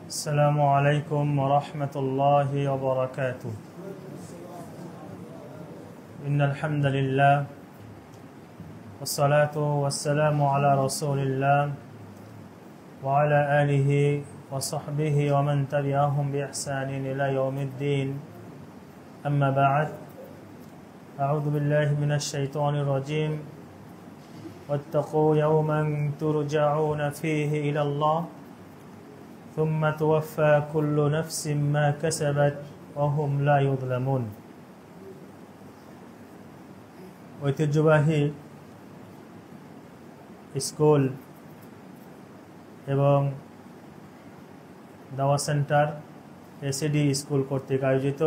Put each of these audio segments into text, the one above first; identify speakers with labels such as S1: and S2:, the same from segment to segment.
S1: السلام عليكم ورحمة الله وبركاته. إن الحمد لله والصلاة والسلام على رسول الله وعلى آله وصحبه ومن تبعهم بإحسان إلى يوم الدين. أما بعد، أعوذ بالله من الشيطان الرجيم. واتقوا يوما ترجعون فيه إلى الله ثم توفى كل نفس ما كسبت وهم لا يظلمون. ঐতিহ্যবাহী স্কুল এবং দাওয়া সেন্টার এসিডি স্কুল কর্তৃক আয়োজিত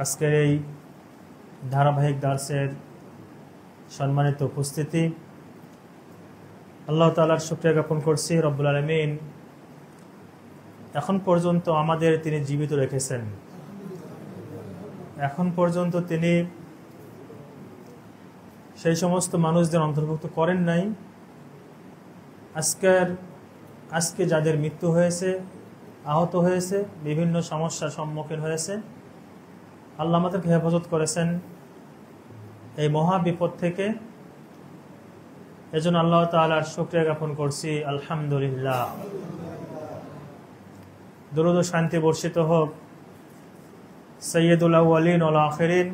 S1: আজকের এই ধারাবাহিক দার্সের সম্মানিত উপস্থিতি, আল্লাহ তাআলার শুকরিয়া জ্ঞাপন করছি। রব্বুল আলামিন এখন পর্যন্ত আমাদের তিনি জীবিত রেখেছেন। এখন পর্যন্ত তিনি সেই সমস্ত মানুষদের অন্তর্ভুক্ত করেন নাই আজকে যাদের মৃত্যু হয়েছে, আহত হয়েছে, বিভিন্ন সমস্যার সম্মুখীন হয়েছে। আল্লাহ আমাদেরকে হেফাজত করেছেন এই মহা বিপদ থেকে। এজন্য আল্লাহ তাআলার শুকরিয়া জ্ঞাপন করছি, আলহামদুলিল্লাহ। দরুদ ও শান্তি বর্ষিত হোক সাইয়্যিদুল আউয়ালিন ওয়াল আখিরিন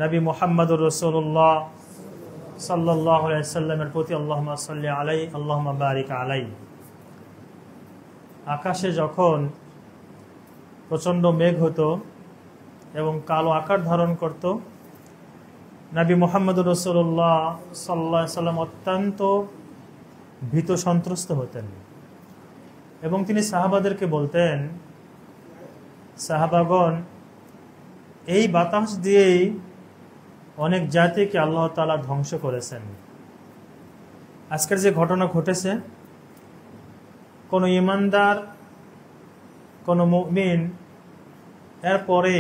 S1: নবী মুহাম্মদুর রাসূলুল্লাহ সাল্লাল্লাহু আলাইহি ওয়াসাল্লামের প্রতি। আল্লাহুম্মা সাল্লি আলাইহি আল্লাহুম্মা বারিক আলাইহি। আকাশে যখন প্রচণ্ড মেঘ হতো এবং কালো আকার ধারণ করত, নবী মুহাম্মদুর রাসূলুল্লাহ সাল্লাল্লাহু আলাইহি ওয়াসাল্লাম অত্যন্ত ভীত সন্ত্রস্ত হতেন এবং তিনি সাহাবাদেরকে বলতেন, সাহাবাগণ, এই বাতাস দিয়েই অনেক জাতিকে আল্লাহ তাআলা ধ্বংস করেছেন। আজকের যে ঘটনা ঘটেছে, কোনো ঈমানদার, কোনো মুমিন এরপরে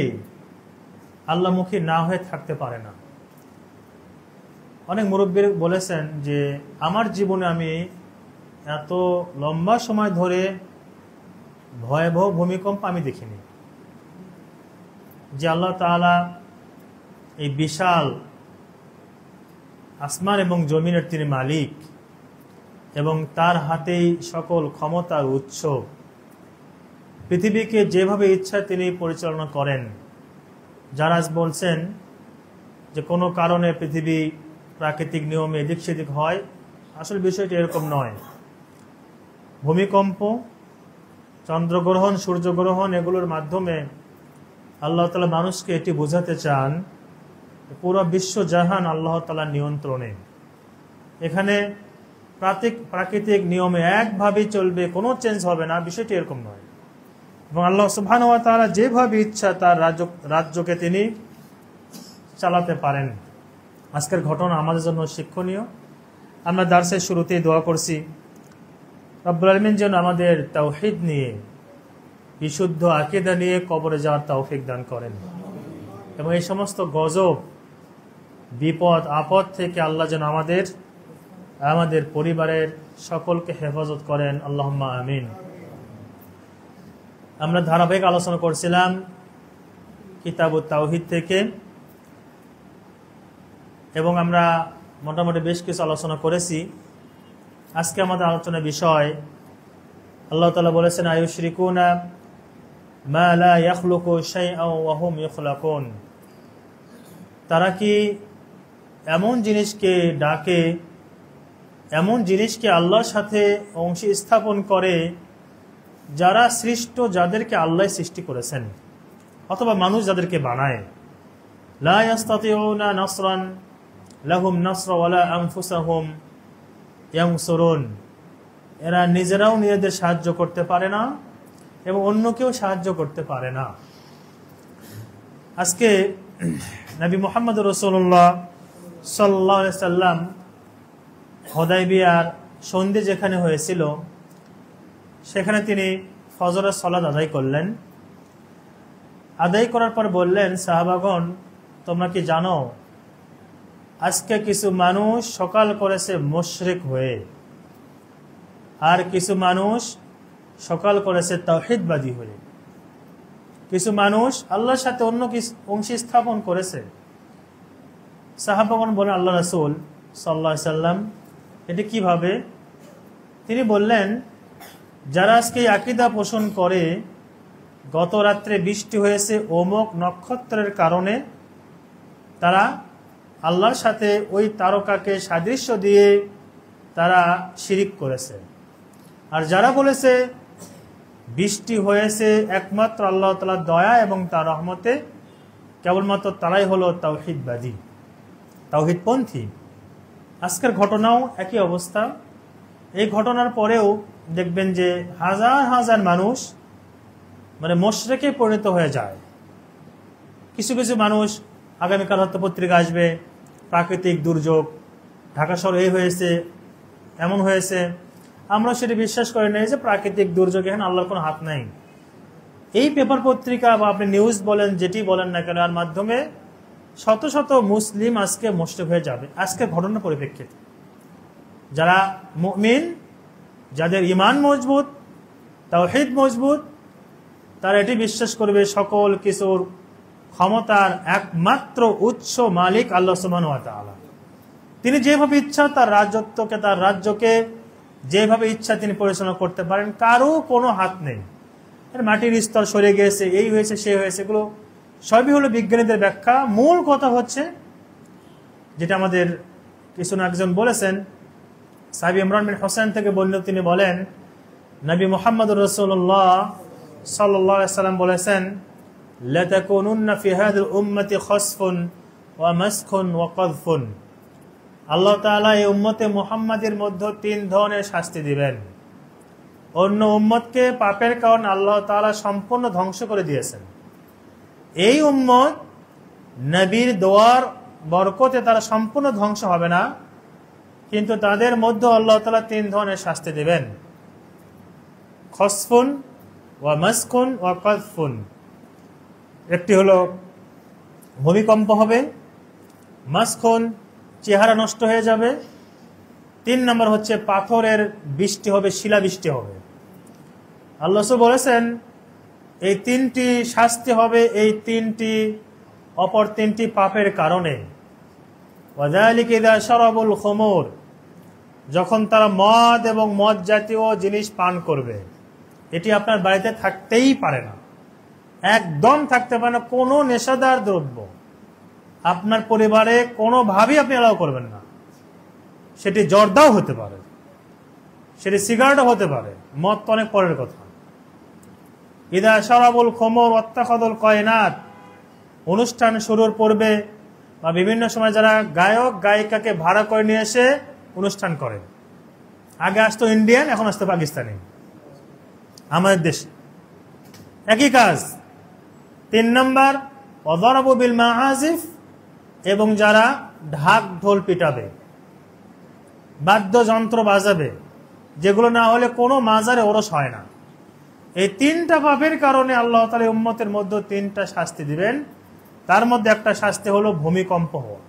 S1: আল্লাহমুখী না হয়ে থাকতে পারে না। অনেক মুরব্বী বলেছেন যে আমার জীবনে আমি এত লম্বা সময় ধরে ভয়াবহ ভূমিকম্প আমি দেখিনি। যে আল্লাহ তাআলা এই বিশাল আসমান এবং জমিনের তিনি মালিক এবং তার হাতেই সকল ক্ষমতার উৎস। পৃথিবীকে যেভাবে ইচ্ছা তিনি পরিচালনা করেন। যারা বলছেন যে কোনো কারণে পৃথিবী প্রাকৃতিক নিয়মে এদিক সেদিক হয়, আসল বিষয়টি এরকম নয়। ভূমিকম্প, চন্দ্রগ্রহণ, সূর্যগ্রহণ, এগুলোর মাধ্যমে আল্লাহ তাআলা মানুষকে এটি বোঝাতে চান পুরো বিশ্ব জাহান আল্লাহ তাআলার নিয়ন্ত্রণে। এখানে প্রাকৃতিক নিয়মে একভাবেই চলবে, কোনো চেঞ্জ হবে না, বিষয়টি এরকম নয়। এবং আল্লাহ সুবহানাহু ওয়া তাআলা যেভাবে ইচ্ছা তার রাজ্যকে তিনি চালাতে পারেন। আজকের ঘটনা আমাদের জন্য শিক্ষণীয়। আমরা দার্সের শুরুতেই দোয়া করছি রব্বুল আলামিন যেন আমাদের তাওহীদ নিয়ে, বিশুদ্ধ আকীদা নিয়ে কবরে যাওয়ার তৌফিক দান করেন এবং এই সমস্ত গজব, বিপদ, আপদ থেকে আল্লাহ যেন আমাদের পরিবারের সকলকে হেফাজত করেন। আল্লাহুম্মা আমিন। আমরা ধারাবাহিক আলোচনা করছিলাম কিতাবুত তাওহীদ থেকে এবং আমরা মোটামুটি বেশ কিছু আলোচনা করেছি। আজকে আমাদের আলোচনার বিষয়, আল্লাহ তাআলা বলেছেন, আয়ুশরিকুনা মা লা ইয়াখলুকু শাইআন ওয়া হুম ইখলাকুন। তারা কি এমন জিনিসকে ডাকে, এমন জিনিসকে আল্লাহর সাথে অংশী স্থাপন করে যারা সৃষ্ট, যাদেরকে আল্লাহ সৃষ্টি করেছেন, অথবা মানুষ যাদেরকে বানায়। লা ইস্তাতিউনা নাসরান লাহুম নাসরা ওয়ালা আনফুসাহুম ইয়ানসুরুন। এরা নিজেরাও নিজেদের সাহায্য করতে পারে না এবং অন্যকেও সাহায্য করতে পারে না। আজকে নবী মুহাম্মদ রাসূলুল্লাহ সাল্লাল্লাহু আলাইহি সাল্লাম হুদায়বিয়ার সন্ধি যেখানে হয়েছিল, সেখানে তিনি ফজরের সালাত আদায় করলেন। আদায় করার পর বললেন, সাহাবাগণ, তোমরা কি জানো আজকে কিছু মানুষ সকাল করেছে মুশরিক হয়ে, আর কিছু মানুষ সকাল করেছে তাওহীদবাদী হয়ে। কিছু মানুষ আল্লাহর সাথে অন্য কিছু অংশী স্থাপন করেছে। সাহাবাগণ বলেন, আল্লাহ রাসূল সাল্লাল্লাহু আলাইহি সাল্লাম, এটি কিভাবে? তিনি বললেন, যারা আজকে আকীদা পোষণ করে গত রাত্রে বৃষ্টি হয়েছে অমুক নক্ষত্রের কারণে, তারা আল্লাহর সাথে ওই তারকাকে সাদৃশ্য দিয়ে তারা শিরিক করেছে। আর যারা বলেছে বৃষ্টি হয়েছে একমাত্র আল্লাহ তাআলার দয়া এবং তার রহমতে, কেবলমাত্র তারাই হলো তাওহীদবাদী, তাওহীদপন্থী। আজকের ঘটনাও একই অবস্থা। এই ঘটনার পরেও দেখবেন যে হাজার হাজার মানুষ মুশরিকে পরিণত হয়ে যায়। কিছু কিছু মানুষ আগামীকাল হয়তো পত্রিকা আসবে, প্রাকৃতিক দুর্যোগ, ঢাকা শহরে এই হয়েছে, এমন হয়েছে। আমরা সেটা বিশ্বাস করি না যে প্রাকৃতিক দুর্যোগ, এখানে আল্লাহর কোনো হাত নাই। এই পেপার পত্রিকা বা আপনি নিউজ বলেন, যেটি বলেন না কেন, এর মাধ্যমে শত শত মুসলিম আজকে মুশরিক হয়ে যাবে। আজকে ঘটনার পরিপ্রেক্ষিতে যারা মুমিন, যাদের ঈমান মজবুত, তাওহীদ মজবুত, তারা এটি বিশ্বাস করবে সকল কিছুর ক্ষমতার একমাত্র উৎস মালিক আল্লাহ সুবহানাহু ওয়া তাআলা। তিনি যেভাবে ইচ্ছা তার রাজ্যকে যেভাবে ইচ্ছা তিনি পরিচালনা করতে পারেন, কারো কোনো হাত নেই। মাটির স্তর সরে গিয়েছে, এই হয়েছে, সে হয়েছে, এগুলো সবই হলো বিজ্ঞানীদের ব্যাখ্যা। মূল কথা হচ্ছে যেটা আমাদের কিছু না একজন বলেছেন, সাহাবী ইমরান বিন হোসেন থেকে বর্ণিত, তিনি বলেন, নবী মুহাম্মদুর রাসূলুল্লাহ সাল্লাল্লাহু আলাইহি সাল্লাম বলেছেন, লা তাকুনুন্না ফি হাযিল উম্মতি খাসফুন ওয়া মাসখুন ওয়া কাযফুন। আল্লাহ তাআলা এই উম্মতে মুহাম্মাদের মধ্যে 3 ধরনের শাস্তি দিবেন। অন্য উম্মতকে পাপের কারণে আল্লাহ তাআলা সম্পূর্ণ ধ্বংস করে দিয়েছেন। এই উম্মত নবীর দোয়ার বরকতে তারা সম্পূর্ণ ধ্বংস হবে না, কিন্তু তাদের মধ্যে আল্লাহ তাআলা 3 ধরনের শাস্তি দিবেন, খসফুন ওয়া মাসখুন ওয়া কাযফুন। একটি হলো ভূমিকম্প হবে, মাসখুন চেহারা নষ্ট হয়ে যাবে, 3 নম্বর হচ্ছে পাথরের বৃষ্টি হবে, শিলা বৃষ্টি হবে। আল্লাহ বলেছেন এই 3টি শাস্তি হবে, এই 3টি অপর 3টি পাপের কারণে। ওয়াযালিকা ইযা শারাবুল খুমুর, যখন তারা মদ এবং মদ জাতীয় জিনিস পান করবে। এটি আপনার বাড়িতে থাকতেই পারে না, একদম থাকতে পারে না। কোনো নেশাদার দ্রব্য আপনার পরিবারে কোনোভাবেই আপনি এলাও করবেন না। সেটি জর্দাও হতে পারে, সেটি সিগারেটও হতে পারে, মদ তো অনেক পরের কথা। ইদা শারাবুল খুমুর ওয়াত্তাখাযুল কায়নাত, অনুষ্ঠান শুরুর পূর্বে বা বিভিন্ন সময় যারা গায়ক গায়িকাকে ভাড়া করে নিয়ে এসে অনুষ্ঠান করে। আগে আসতো ইন্ডিয়ান, এখন আসতো পাকিস্তানি, আমাদের দেশে একই কাজ। 3 নম্বর ওয়াযারাবু বিল মাআজিফ, এবং যারা ঢাক ঢোল পিটাবে, বাদ্যযন্ত্র বাজাবে, যেগুলো না হলে কোনো মাজারে ওরস হয় না। এই 3টা পাপের কারণে আল্লাহ তাআলা উম্মতের মধ্যে 3টা শাস্তি দিবেন। তার মধ্যে একটা শাস্তি হলো ভূমিকম্প হওয়া।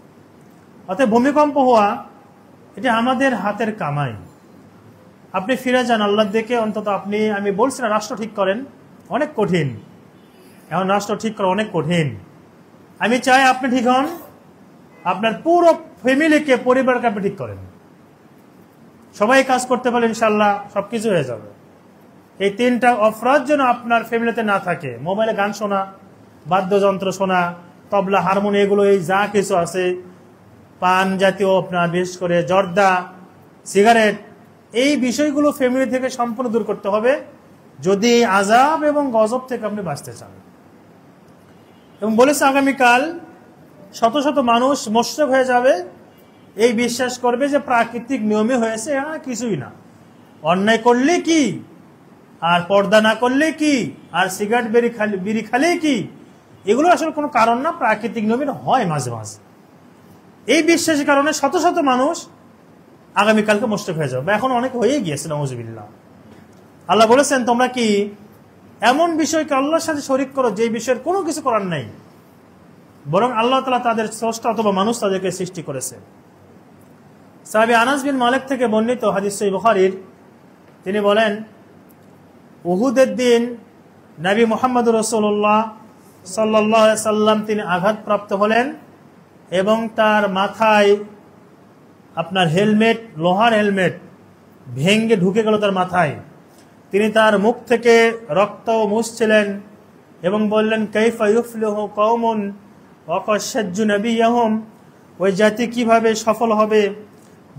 S1: অর্থাৎ ভূমিকম্প হওয়া এটা আমাদের হাতের কামাই। আপনি ফিরে যান আল্লাহর দিকে, অন্তত আমি বলছি না রাষ্ট্র ঠিক করেন, অনেক কঠিন। এখন রাষ্ট্র ঠিক করা অনেক কঠিন। আমি চাই আপনি ঠিক হন, আপনার পুরো ফ্যামিলিকে, পরিবারকে আপনি ঠিক করেন। সবাই কাজ করতে পারলে ইনশাল্লাহ সবকিছু হয়ে যাবে। এই 3টা অপরাধ যেন আপনার ফ্যামিলিতে না থাকে। মোবাইলে গান শোনা, বাদ্যযন্ত্র শোনা, তবলা, হারমোনি, এগুলো এই যা কিছু আছে, পান জাতীয় আপনার বিশেষ করে জর্দা, সিগারেট, এই বিষয়গুলো ফ্যামিলি থেকে সম্পূর্ণ দূর করতে হবে যদি আযাব এবং গজব থেকে আপনি বাঁচতে চান। এবং বলেছে আগামীকাল শত শত মানুষ মুশরিক হয়ে যাবে, এই বিশ্বাস করবে যে প্রাকৃতিক নিয়মে হয়েছে, কিছুই না। অন্যায় করলে কি, আর পর্দা না করলে কি, আর সিগারেট বিড়ি খালে কি, এগুলো আসলে কোনো কারণ না, প্রাকৃতিক নিয়মে হয় মাঝে মাঝে। এই বিশ্বাসের কারণে শত শত মানুষ আগামীকালকে মুশরিক হয়ে যাবে। এখন অনেক হয়ে গিয়েছে, নাউযুবিল্লাহ। আল্লাহ বলেছেন, তোমরা কি এমন বিষয়কে আল্লাহর সাথে শরীক করো যে বিষয়ের কোনো কিছু করার নাই, বরং আল্লাহ তাআলা তাদের স্রষ্টা অথবা মানুষ তাদেরকে সৃষ্টি করেছে। সাহাবী আনাস বিন মালিক থেকে বর্ণিত হাদিস সহিহ বুখারীর, তিনি বলেন, উহুদের দিন নবী মুহাম্মদ রাসূলুল্লাহ সাল্লাল্লাহু আলাইহি সাল্লাম তিনি আঘাতপ্রাপ্ত হলেন এবং তার মাথায় আপনার হেলমেট, লোহার হেলমেট ভেঙে ঢুকে গেল তার মাথায়। তিনি তার মুখ থেকে রক্ত মুছছিলেন এবং বললেন, কাইফা ইউফলিহু কওমুন ওয়া ক্বাদ শাজ্জু নবিয়্যাহুম, ওই জাতি কিভাবে সফল হবে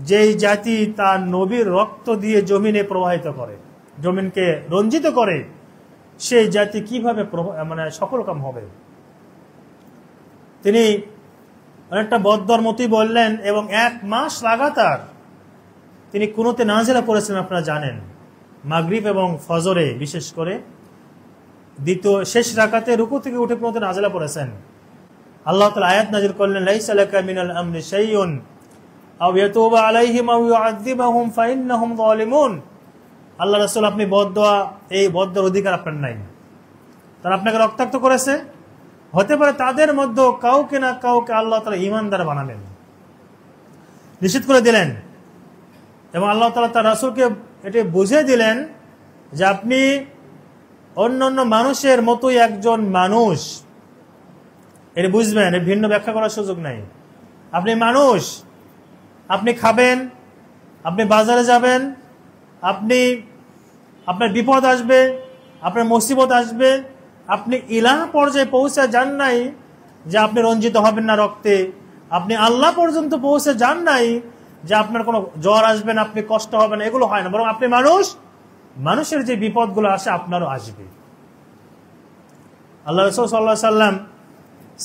S1: যেই জাতি তার নবীর রক্ত দিয়ে জমিনে প্রবাহিত করে, জমিনকে রঞ্জিত করে, সেই জাতি কিভাবে সফলকাম হবে। তিনি অনেকটা বদ্দর মতোই বললেন এবং 1 মাস লাগাতার তিনি কুনুতে নাজিলা পড়েছেন। আপনারা জানেন মাগরিব এবং ফজরে বিশেষ করে দ্বিতীয় শেষ রাকাতে রুকু থেকে উঠে কুনুতে নাজিলা পড়েছেন। আল্লাহ তাআলা আয়াত নাযিল করলেন, লাইসা লাকা মিনাল আমরি শাইউন আও ইয়াতুবা আলাইহিম আও ইউআযযিবাহুম ফাইন্নাহুম যালিমুন। আল্লাহ রাসূল, আপনি বদদোয়া, এই বদদোয়ার অধিকার আপনার নাই। তারা আপনাকে রক্তাক্ত করেছে, হতে পারে তাদের মধ্যে কাউকে না কাউকে আল্লাহ তাআলা ঈমানদার বানাবেন, নিশ্চিত করে দিলেন। এবং আল্লাহ তাআলা তার রাসূলকে এটি বুঝিয়ে দিলেন যে আপনি অন্যান্য মানুষের মতোই একজন মানুষ, এটি বুঝবেন, এর ভিন্ন ব্যাখ্যা করার সুযোগ নাই। আপনি মানুষ, আপনি খাবেন, আপনি বাজারে যাবেন, আপনার বিপদ আসবে, আপনার মুসিবত আসবে, আপনি ইলাহ পর্যায়ে পৌঁছে যান নাই যে আপনি রঞ্জিত হবেন না রক্তে, আপনি আল্লাহ পর্যন্ত পৌঁছে যান নাই যে আপনার কোনো জ্বর আসবে না, আপনি কষ্ট হবে না, এগুলো হয় না। বরং আপনি মানুষ, মানুষের যে বিপদগুলো আসে আপনারও আসবে। আল্লাহ রাসূল সাল্লাল্লাহু আলাইহি সাল্লাম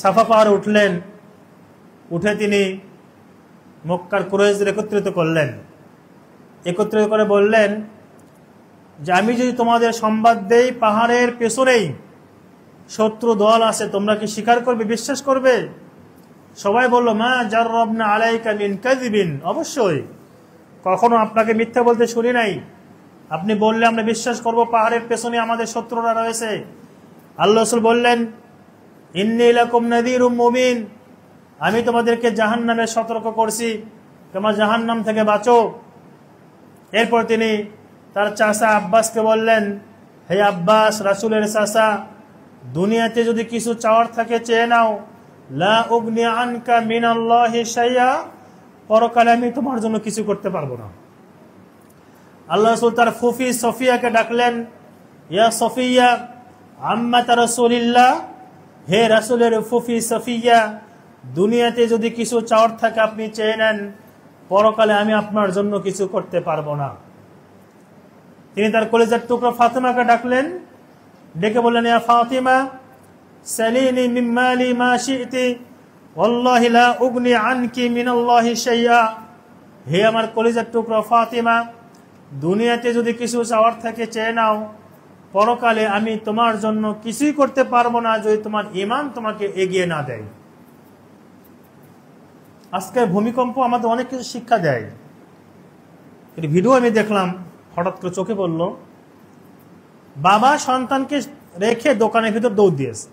S1: সাফা পাহাড়ে উঠলেন, উঠে তিনি মক্কার কুরাইশদের একত্রিত করলেন, একত্রিত করে বললেন যে আমি যদি তোমাদের সংবাদ দেই পাহাড়ের পেছনেই শত্রু দল আছে, তোমরা কি স্বীকার করবে, বিশ্বাস করবে? সবাই বলল, মা জাররাবনা আলাইকা মিন কাযিবিন, অবশ্যই কখনো আপনাকে মিথ্যা বলতে শুনি নাই, আপনি বললে আমরা বিশ্বাস করব, পাহাড়ের পেছনে আমাদের শত্রুরা রয়েছে। আল্লাহ রাসূল বললেন, ইন্নী লাকুম নাযীরুম মুবিন, আমি তোমাদেরকে জাহান্নামে সতর্ক করছি, তোমরা জাহান্নাম থেকে বাঁচো। এরপর তিনি তার চাচা আব্বাসকে বললেন, হে আব্বাস, রাসূলের চাচা, দুনিয়াতে যদি কিছু চাওয়ার থাকে চেয়ে নাও, লা উগনি আনকা মিনাল্লাহি শাইআ, পরকালে আমি তোমার জন্য কিছু করতে পারবো না। আল্লাহ রাসূল তার ফুফি সফিয়াকে ডাকলেন, ইয়া সফিয়া আম্মাতা রাসূলিল্লাহ, হে রাসূলের ফুফি সফিয়া, দুনিয়াতে যদি কিছু চাওয়ার থাকে আপনি চেয়ে নেন, পরকালে আমি আপনার জন্য কিছু করতে পারবো না। তিনি তার কলিজার টুকরা ফাতেমাকে ডাকলেন, ডেকে বললেন, ইয়া ফাতিমা সালিনি মিন মালি মা শি'তি ওয়াল্লাহি লা উগনি আনকি মিনাল্লাহি শাইআ, হে আমার কলিজার টুকরা ফাতিমা, দুনিয়াতে যদি কিছু চাওয়ার থাকে চেয়ে নাও, পরকালে আমি তোমার জন্য কিছুই করতে পারবো না যদি তোমার ঈমান তোমাকে এগিয়ে না দেয়। আজকে ভূমিকম্প আমাদের অনেক কিছু শিক্ষা দেয়। এর ভিডিও আমি দেখলাম, হঠাৎ করে চোখে পড়ল, বাবা সন্তানকে রেখে দোকানের ভিতর দৌড় দিয়েছে,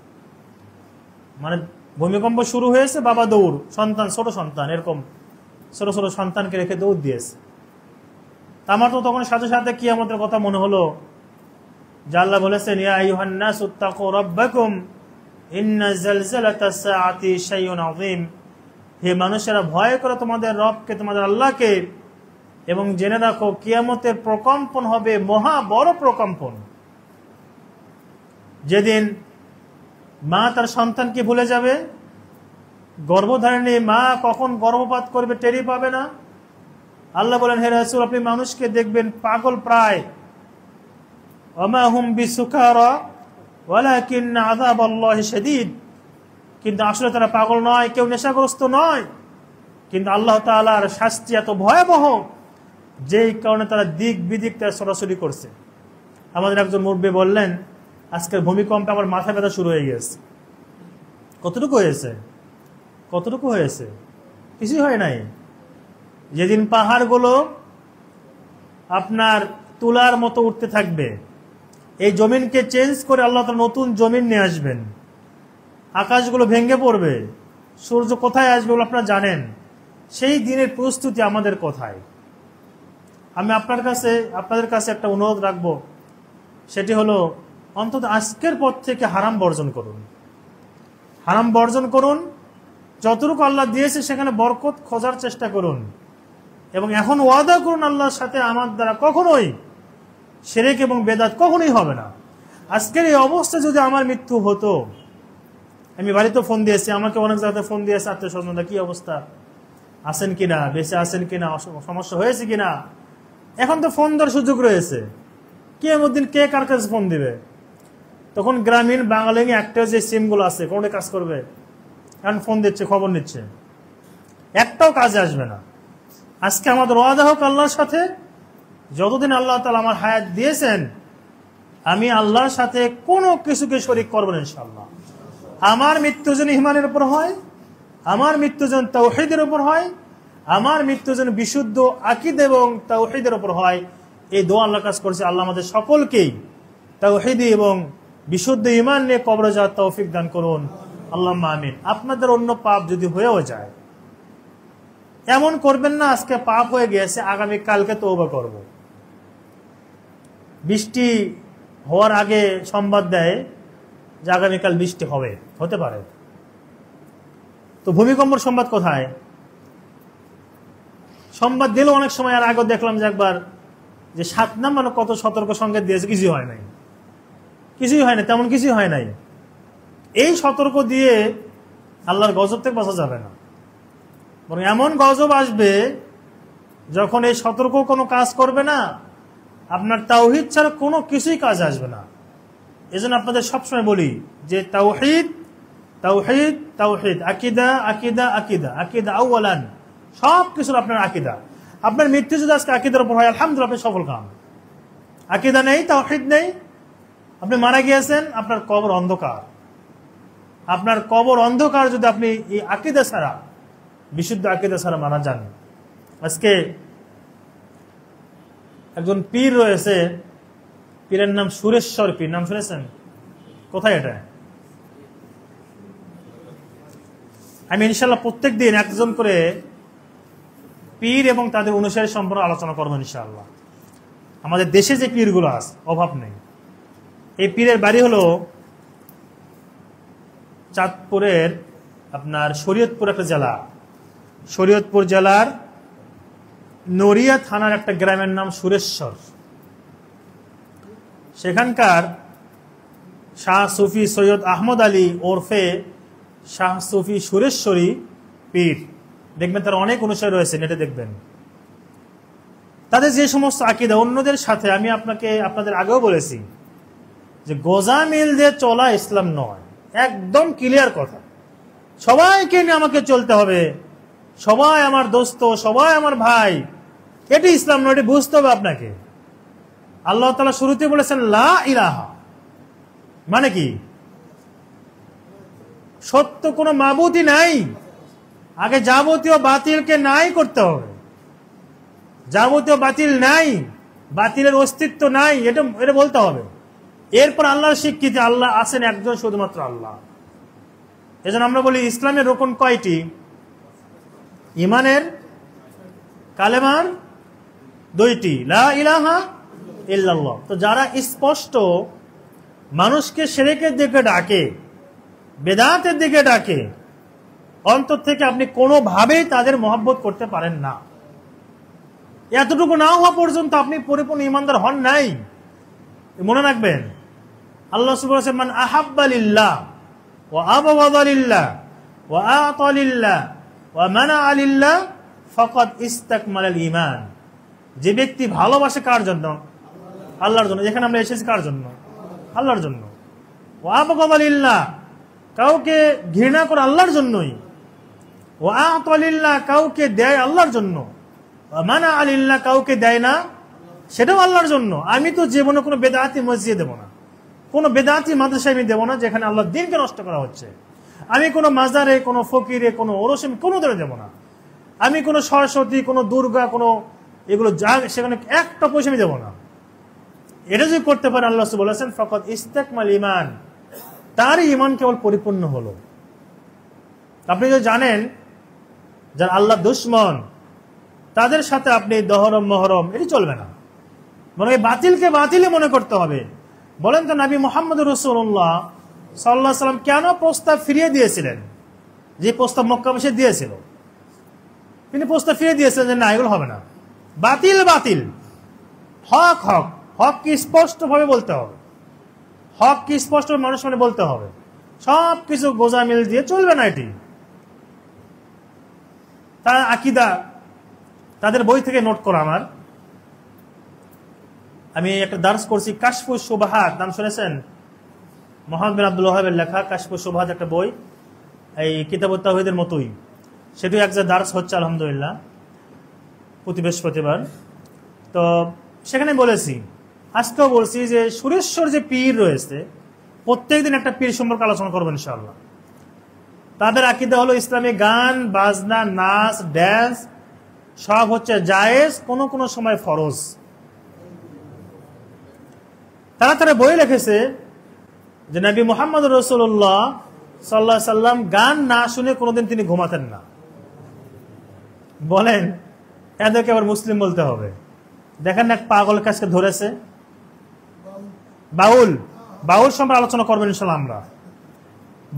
S1: মানে ভূমিকম্প শুরু হয়েছে, বাবা দৌড়, সন্তান, ছোট সন্তান, এরকম ছোট ছোট সন্তানকে রেখে দৌড় দিয়েছে। আমার তো তখন সাথে সাথে কিয়ামতের কথা মনে হলো, যে আল্লাহ বলেছেন, ইয়া আইয়ুহান নাসু তাকু রাব্বাকুম ইন্না যালযালাতাস সাআতি শাইউন আযীম, হে মানুষেরা ভয় করো তোমাদের রবকে, তোমাদের আল্লাহকে, এবং জেনে রাখো কিয়ামতের প্রকম্পন হবে মহা বড় প্রকম্পন। যেদিন মা তার সন্তানকে ভুলে যাবে, গর্ভধারিণী মা কখন গর্ভপাত করবে টেরি পাবে না। আল্লাহ বলেন, হে রাসূল, আপনি মানুষকে দেখবেন পাগল প্রায়, ওমা হুম বিসুকারা ওয়ালাকিন আযাবাল্লাহি শাদীদ, কিন্তু আসলে তারা পাগল নয়, কেউ নেশাগ্রস্ত নয়, কিন্তু আল্লাহ তাআলার শাস্তি এত ভয়াবহ যেই কারণে তারা দিক বিদিক তার সরাসরি করছে। আমাদের একজন মুরব্বি বললেন, আজকের ভূমিকম্পে আমার মাথা ব্যথা শুরু হয়ে গেছে। কতটুকু হয়েছে? কতটুকু হয়েছে? কিছুই হয় নাই। যেদিন পাহাড়গুলো আপনার তুলার মতো উঠতে থাকবে, এই জমিনকে চেঞ্জ করে আল্লাহ তাআলা নতুন জমিন নিয়ে আসবেন, আকাশগুলো ভেঙে পড়বে, সূর্য কোথায় আসবে বলে আপনারা জানেন, সেই দিনের প্রস্তুতি আমাদের কোথায়? আমি আপনাদের কাছে একটা অনুরোধ রাখবো, সেটি হলো অন্তত আজকের পর থেকে হারাম বর্জন করুন। হারাম বর্জন করুন, যতটুকু আল্লাহ দিয়েছে সেখানে বরকত খোঁজার চেষ্টা করুন, এবং এখন ওয়াদা করুন আল্লাহর সাথে আমার দ্বারা কখনোই শিরক এবং বেদাত কখনোই হবে না। আজকের এই অবস্থা যদি আমার মৃত্যু হতো, আমি বাড়িতে ফোন দিয়েছি, আমাকে অনেক জায়গাতে ফোন দিয়েছে আত্মীয় স্বজনরা, কি অবস্থা, আছেন কিনা, বেঁচে আছেন কিনা, সমস্যা হয়েছে কিনা। এখন তো ফোন দেওয়ার সুযোগ রয়েছে, কিয়ামতের দিন কে কার কাছে ফোন দিবে? তখন গ্রামীণ বাঙালি একটা যে সিমগুলো আছে কোনটা কাজ করবে? এখন ফোন দিচ্ছে, খবর নিচ্ছে, একটাও কাজে আসবে না। আজকে আমাদের ওয়াদা হোক আল্লাহর সাথে, যতদিন আল্লাহ তাআলা আমার হায়াত দিয়েছেন আমি আল্লাহর সাথে কোনো কিছুকে শরীক করব না ইনশাআল্লাহ। আমার মৃত্যু যেন ঈমানের উপর হয়, আমার মৃত্যু যেন তাওহীদের উপর হয়, আমার মৃত্যু যেন বিশুদ্ধ আকীদা এবং তাওহীদের উপর হয়। এই দোয়া আল্লাহর কাছে করেছে, আল্লাহ আমাদের সকলকেই তাওহীদি এবং বিশুদ্ধ ঈমান নিয়ে কবরে যাওয়ার তৌফিক দান করুন, আল্লাহুম্মা আমিন। আপনাদের অন্য পাপ যদি হয়েও যায়, এমন করবেন না আজকে পাপ হয়ে গেছে আগামী কালকে তওবা করব। বৃষ্টি হওয়ার আগে সংবাদ দেয় যে আগামীকাল বৃষ্টি হবে, হতে পারে, তো ভূমিকম্পর সংবাদ কোথায়? সংবাদ দিল অনেক সময়, আর আগে দেখলাম যে একবার যে 7 নম্বর কত সতর্ক সংকেত দিয়েছে, কিছুই হয় নাই, কিছুই হয় না, তেমন কিছুই হয় নাই। এই সতর্ক দিয়ে আল্লাহর গজব থেকে বাঁচা যাবে না, বরং এমন গজব আসবে যখন এই সতর্ক কোনো কাজ করবে না, আপনার তাওহীদ ছাড়া কোনো কিছুই কাজ আসবে না। এজন্য আপনাদের সবসময় বলি যে তাওহীদ তাওহীদ তাওহীদ, আকীদা আকীদা আকীদা, আকীদা আউয়ালান, সব কিছুর আপনার আকীদা। আপনার মৃত্যু যদি আজকে আকীদার উপর হয়, আলহামদুলিল্লাহ, আপনি সফল কাম। আকীদা নেই, তাওহীদ নেই, আপনি মারা গিয়েছেন, আপনার কবর অন্ধকার। আপনার কবর অন্ধকার যদি আপনি এই আকীদা ছাড়া, বিশুদ্ধ আকীদা ছাড়া মারা যান। আজকে একজন পীর রয়েছে, পীরের নাম সুরেশ্বর পীর, নাম শুনেছেন? কোথায় এটা? আমি ইনশাল্লাহ প্রত্যেক দিন একজন করে পীর এবং তাদের অনুসারী সম্পর্কে আলোচনা করবো ইনশাআল্লাহ। আমাদের দেশে যে পীরগুলো আছে, অভাব নেই। এই পীরের বাড়ি হলো চাঁদপুরের আপনার শরীয়তপুর একটা জেলা, শরীয়তপুর জেলার নড়িয়া থানার একটা গ্রামের নাম সুরেশ্বর। সেখানকার শাহ সুফি সৈয়দ আহমদ আলী ওরফে শাহ সুফি সুরেশ্বরী পীর, দেখবেন তার অনেক অনুসারী রয়েছে, নেটে দেখবেন। তাদের যে সমস্ত আকীদা অন্যদের সাথে, আমি আপনাদের আগেও বলেছি যে গোজামিল দিয়ে চলা ইসলাম নয়, একদম ক্লিয়ার কথা। সবাইকে নিয়ে আমাকে চলতে হবে, সবাই আমার দোস্ত, সবাই আমার ভাই, এটি ইসলাম নয়, এটি বুঝতে হবে আপনাকে। আল্লাহ তাআলা শুরুতে বলেছেন লা ইলাহা, মানে কি? সত্য কোনো মাবুদই নাই। আগে যাবতীয় বাতিলকে নাই করতে হবে, যাবতীয় বাতিল নাই, বাতিলের অস্তিত্ব নাই, এটা বলতে হবে। এরপর আল্লাহর স্বীকৃতি, আল্লাহ আছেন একজন, শুধুমাত্র আল্লাহ। এজন্য আমরা বলি ইসলামের রোকন কয়টি? ইমানের, কালেমার 2টি, লা ইলাহা ইল্লাল্লাহ। তো যারা স্পষ্ট মানুষকে শিরকের দিকে ডাকে, বেদাতের দিকে ডাকে, অন্তর থেকে আপনি কোনোভাবেই তাদের মহব্বত করতে পারেন না। এতটুকু না হওয়া পর্যন্ত আপনি পরিপূর্ণ ইমানদার হন নাই, মনে রাখবেন। আল্লাহ সুবহানাহু ওয়া তাআলা মান আহাব্বা লিল্লাহ ওয়া আবগাদা লিল্লাহ ওয়া আ'তা লিল্লাহ ওয়া মানা'a লিল্লাহ ফাকাদ ইসতাকমালাল ঈমান। যে ব্যক্তি ভালোবাসে কার জন্য? আল্লাহর জন্য। এখানে আমরা এসেছি কার জন্য? আল্লাহর জন্য। ওয়া আবগাদা লিল্লাহ, কাউকে ঘৃণা করে আল্লাহর জন্যই। ওয়া আ'তা লিল্লাহ, কাউকে দেয় আল্লাহর জন্য। ওয়া মানা'a লিল্লাহ, কাউকে দেয় না, সেটাও আল্লাহর জন্য। আমি তো জীবনে কোনো বেদাতি মসজিদে দেব না, কোনো বেদাতি মাদ্রাসায় আমি দেব না যেখানে আল্লাহর দ্বীনকে নষ্ট করা হচ্ছে। আমি কোনো মাজারে, কোনো ফকিরে, কোনো ওরসে কোনো ধরে দেব না। আমি কোনো সরস্বতী, কোনো দুর্গা, কোনো এগুলো যা সেখানে একটা পয়সা আমি দেব না। এটা যদি করতে পারে, আল্লাহ বলেছেন ফাকাদ ইসতাকমাল ঈমান, তার ঈমান কেবল পরিপূর্ণ হলো। আপনি যদি জানেন যারা আল্লাহ দুশমন, তাদের সাথে আপনি দহরম মহরম এটি চলবে না, মানে বাতিলকে বাতিলই মনে করতে হবে। বলেন তো নবী মুহাম্মদ রাসূলুল্লাহ সাল্লাল্লাহু আলাইহি সাল্লাম কেন প্রস্তাব ফিরিয়ে দিয়েছিলেন? যে প্রস্তাব মক্কাবাসী দিয়েছিল, তিনি প্রস্তাব ফিরিয়ে দিয়েছিলেন যে না, এগুলো হবে না, বাতিল বাতিল, হক হক। হক কি স্পষ্টভাবে বলতে হবে, হক কি স্পষ্ট মানুষ মানে বলতে হবে, সব কিছু গোজামিল দিয়ে চলবে না। এটি তার আকীদা, তাদের বই থেকে নোট করা। আমি একটা দার্স করছি, কাশফুস শুবহাত, নাম শুনেছেন? মুহাম্মদ বিন আব্দুল ওয়াহাবের লেখা কাশফুস শুবহাত একটা বই, এই কিতাবুত তাওহীদের মতোই। সেটিও এক জায়গায় দার্স হচ্ছে আলহামদুলিল্লাহ প্রতি বৃহস্পতিবার। তো সেখানে বলেছি, আজকেও বলছি যে সুরেশ্বর যে পীর রয়েছে, প্রত্যেকদিন একটা পীর সম্পর্কে আলোচনা করবো ইনশাআল্লাহ। তাদের আকীদা হলো ইসলামী গান বাজনা, নাচ, ড্যান্স সব হচ্ছে জায়েজ, কোনো কোনো সময় ফরজ। তারা বই লিখেছে যে নবী মুহাম্মদ রাসূলুল্লাহ সাল্লাল্লাহু আলাইহি সাল্লাম গান না শুনে কোনোদিন তিনি ঘুমাতেন না। বলেন এদেরকে আবার মুসলিম বলতে হবে? দেখেন এক পাগল কাজকে ধরেছে, বাউল। বাউল সম্পর্কে আলোচনা করবেন ইনশাআল্লাহ আমরা।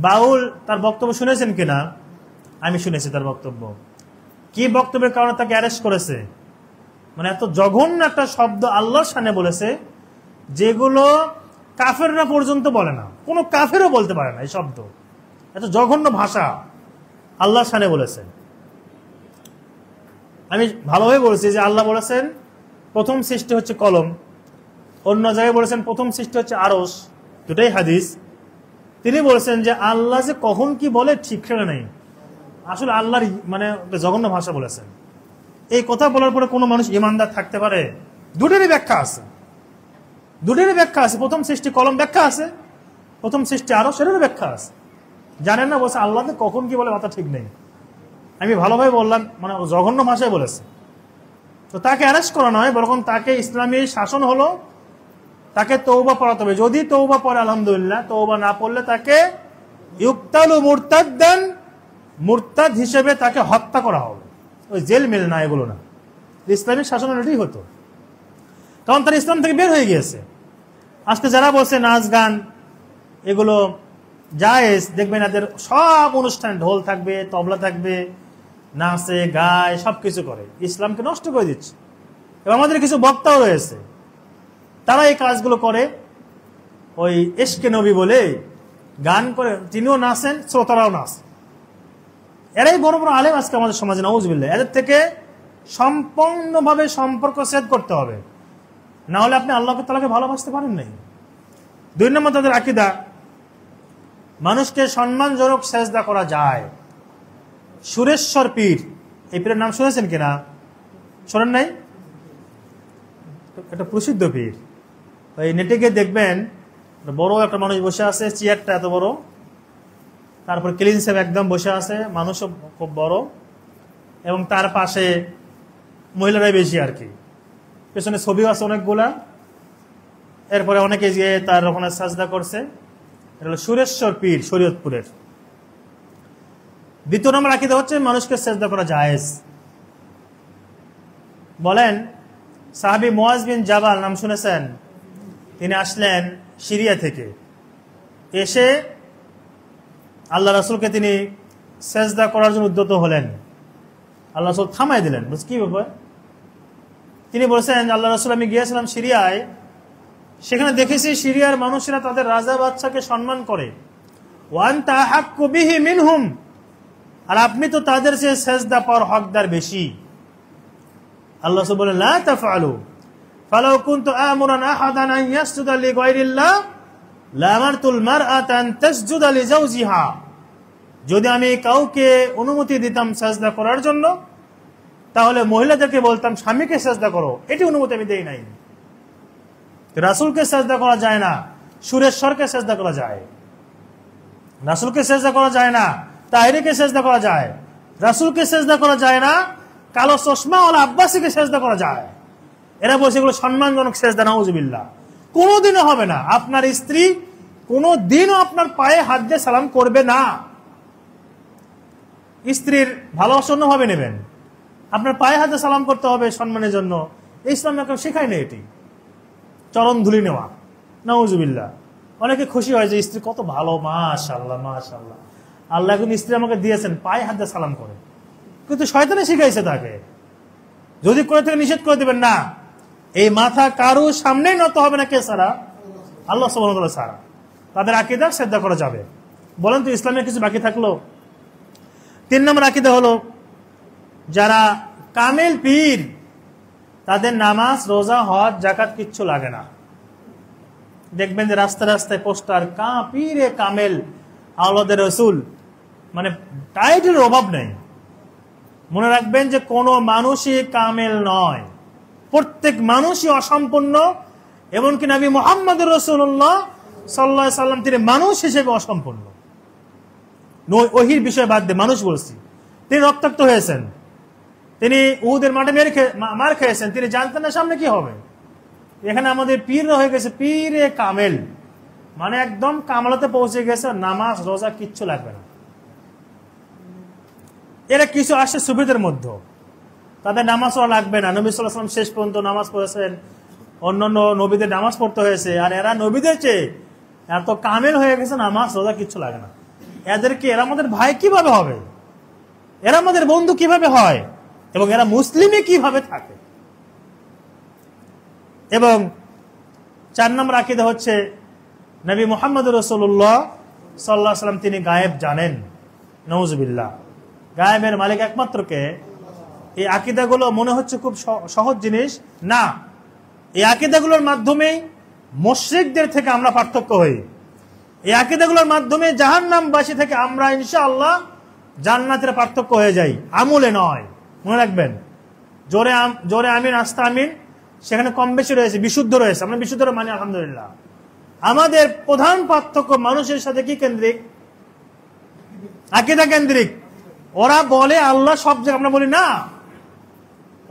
S1: বাউল তার বক্তব্য শুনেছেন কিনা? আমি শুনেছি তার বক্তব্য। কি বক্তব্যের কারণে তাকে অ্যারেস্ট করেছে? মানে এত জঘন্য একটা শব্দ আল্লাহর শানে বলেছে, যেগুলো কাফেররা পর্যন্ত বলে না, কোনো কাফেরও বলতে পারে না। এই শব্দ, এত জঘন্য ভাষা আল্লাহর শানে বলেছেন। আমি ভালোভাবে বলছি যে আল্লাহ বলেছেন প্রথম সৃষ্টি হচ্ছে কলম, অন্য জায়গায় বলেছেন প্রথম সৃষ্টি হচ্ছে আরশ, দুটাই হাদিস। তিনি বলেছেন যে আল্লাহ যে কখন কি বলে ঠিক খেলে নেই, আসলে আল্লাহর মানে জঘন্য ভাষা বলেছেন। এই কথা বলার পরে কোনো মানুষ ইমানদার থাকতে পারে? দুটোরই ব্যাখ্যা আছে, দুটোরই ব্যাখ্যা আছে। প্রথম সৃষ্টি কলম ব্যাখ্যা আছে, প্রথম সৃষ্টি আরশ সেটারও ব্যাখ্যা আছে। জানেন না, বলছে আল্লাহকে কখন কি বলে মাথা ঠিক নেই। আমি ভালোভাবে বললাম, মানে জঘন্য ভাষায় বলেছে। তো তাকে অ্যারেস্ট করা নয়, বরং তাকে ইসলামী শাসন হলো, তাকে তওবা পড়াতে হবে। যদি তওবা পড়ে আলহামদুলিল্লাহ, তওবা না পড়লে তাকে ইউক্তালু মুরতাদ্দান, মুরতাদ হিসেবে তাকে হত্যা করা হবে। ওই জেল মেল না, এগুলো না, ইসলামী শাসন এটাই হতো, কারণ তারা ইসলাম থেকে বের হয়ে গিয়েছে। আজকে যারা বলছে নাচ গান এগুলো জায়েজ, দেখবেন এদের সব অনুষ্ঠান ঢোল থাকবে, তবলা থাকবে, নাচে গায়, সবকিছু করে, ইসলামকে নষ্ট করে দিচ্ছে। এবং আমাদের কিছু বক্তাও রয়েছে, তারা এই কাজগুলো করে। ওই ইশকে নবী বলে গান করে, তিনিও নাচেন, শ্রোতারাও নাচেন। এরাই বড় বড় আলেম আজকে আমাদের সমাজে, নাউজুবিল্লাহ। এদের থেকে সম্পূর্ণভাবে সম্পর্ক ছেদ করতে হবে, না হলে আপনি আল্লাহ তাআলাকে ভালোবাসতে পারেন নাই। 2 নম্বর তাদের আকীদা, মানুষকে সম্মানজনক সেজদা করা যায়। সুরেশ্বর পীর, এই পীরের নাম শুনেছেন কিনা? শোনেন নাই? একটা প্রসিদ্ধ পীর। ওই নেটে গিয়ে দেখবেন, বড় একটা মানুষ বসে আছে, চেয়ারটা এত বড়, তারপর ক্লিন সেভ একদম বসে আছে, মানুষও খুব বড়, এবং তার পাশে মহিলারাই বেশি আর কি, পেছনে ছবিও আছে অনেকগুলা। এরপরে অনেকে গিয়ে তার ওখানে সাজদা করছে। এটা হলো সুরেশ্বর পীর, শরীয়তপুরের। 2 নম্বর আকীদা হচ্ছে মানুষকে সেজদা করা জায়েজ। বলেন সাহাবী মুআজ বিন জাবাল, নাম শুনেছেন? তিনি আসলেন সিরিয়া থেকে, এসে আল্লাহ রাসূলকে তিনি সেজদা করার জন্য উদ্যত হলেন। আল্লাহ রাসূল থামাই দিলেন, বুঝ কি ব্যাপার? তিনি বলছেন, আল্লাহ রাসূল আমি গিয়েছিলাম সিরিয়ায়, সেখানে দেখেছি সিরিয়ার মানুষেরা তাদের রাজা বাদশাকে সম্মান করে, ওয়া আনতা আহাক্কু বিহি মিনহুম, আর আপনি তো তাদের চেয়ে সেজদা পাওয়ার হকদার বেশি। আল্লাহ রাসূল বলেন, লা তাফআলু ফালাউ কুনতু আমুরান আহাদান আন ইয়াসজুদা লিগায়রিল্লাহ লা আমারতুল মারআতা আন তাসজুদা লিজাওজিহা। যদি আমি কাউকে অনুমতি দিতাম সেজদা করার জন্য, তাহলে মহিলাদেরকে বলতাম স্বামীকে সেজদা করো। এটি অনুমতি আমি দেই নাই। রাসূলকে সেজদা করা যায় না, সুরেশ্বরকে সেজদা করা যায়। রাসূলকে সেজদা করা যায় না, তাহিরিকে সেজদা করা যায়। রাসূলকে সেজদা করা যায় না, কালো চশমা ওয়ালা আব্বাসীকে সেজদা করা যায়। এরা বলছে এগুলো সম্মানজনক সেজদা, নাউজুবিল্লাহ। কোনোদিনও হবে না। আপনার স্ত্রী কোনোদিনও আপনার পায়ে হাত দিয়ে সালাম করবে না। স্ত্রীর ভালোবাসা অন্যভাবে নেবেন, আপনার পায়ে হাতে সালাম করতে হবে সম্মানের জন্য। ইসলাম কেউ শেখায় না এটি, চরণ ধুলি নেওয়া। নাউজুবিল্লাহ। অনেকে খুশি হয় যে স্ত্রী কত ভালো, মাশাআল্লাহ মাশাআল্লাহ, আল্লাহ এখন স্ত্রী আমাকে দিয়েছেন, পায়ে হাত দিয়ে সালাম করে। কিন্তু শয়তানে শিখাইছে তাকে, যদি করে থেকে নিষেধ করে দেবেন না, এই মাথা কারো সামনেই নত হবে না। কে ছাড়া? আল্লাহ সুবহানাহু ওয়া তাআলা ছাড়া। তাদের আকীদা শ্রদ্ধা করা যাবে। বলেন তো ইসলামের কিছু বাকি থাকলো? 3 নম্বর আকীদা হলো, যারা কামেল পীর তাদের নামাজ, রোজা, হজ, যাকাত কিচ্ছু লাগে না। দেখবেন যে রাস্তায় রাস্তায় পোস্টার, পীরে কামেল আওলাদে রসুল, মানে টাইটেলের অভাব নেই। মনে রাখবেন যে কোনো মানুষই কামেল নয়, প্রত্যেক মানুষই অসম্পূর্ণ। এমনকি নবী মুহাম্মদ রাসূলুল্লাহ সাল্লাল্লাহু আলাইহি সাল্লাম তিনি মানুষ হিসেবে অসম্পূর্ণ। ওহির বিষয় বাদ দিয়ে মানুষ বলছি। তিনি রক্তাক্ত হয়েছেন, তিনি উহুদের মাঠে মার খেয়েছেন, তিনি জানতেন না সামনে কি হবে। এখানে আমাদের পীর হয়ে গেছে পীরে কামেল, মানে একদম কামালতে পৌঁছে গেছে, নামাজ রোজা কিচ্ছু লাগবে না। এরা কিছু আসে সুফিদের মধ্যে, তাদের নামাজ লাগবে না। নবী সাল্লাল্লাহু আলাইহি ওয়াসাল্লাম শেষ পর্যন্ত নামাজ পড়েছেন, অন্যান্য নবীদের নামাজ পড়তে হয়েছে, আর এরা নবীদের চেয়ে এত কামেল হয়ে গেছে, নামাজ রোজা কিচ্ছু লাগে না। এরা আমাদের ভাই কিভাবে হবে, এরা আমাদের বন্ধু কিভাবে হয়, এবং এরা মুসলিমে কিভাবে থাকে। এবং 4 নম্বর আকীদা হচ্ছে নবী মুহাম্মদ রাসূলুল্লাহ সাল্লাল্লাহু আলাইহি ওয়াসাল্লাম তিনি গায়েব জানেন। নাউজুবিল্লাহ। গায়েবের মালিক একমাত্র কে? এই আকীদাগুলো মনে হচ্ছে খুব সহজ জিনিস না। এই আকীদাগুলোর মাধ্যমেই মুশরিকদের থেকে আমরা পার্থক্য হই। এই আকীদাগুলোর মাধ্যমে জাহান্নামবাসী থেকে আমরা ইনশাআল্লাহ জান্নাতের পার্থক্য হয়ে যাই, আমলে নয়। মনে রাখবেন, জোরে আমিন, আস্তে আমিন, সেখানে কম বেশি রয়েছে, বিশুদ্ধ রয়েছে, আমরা বিশুদ্ধ মানি আলহামদুলিল্লাহ। আমাদের প্রধান পার্থক্য মানুষের সাথে কি কেন্দ্রিক? আকীদা কেন্দ্রিক। ওরা বলে আল্লাহ সব জায়গায়, আমরা বলি না।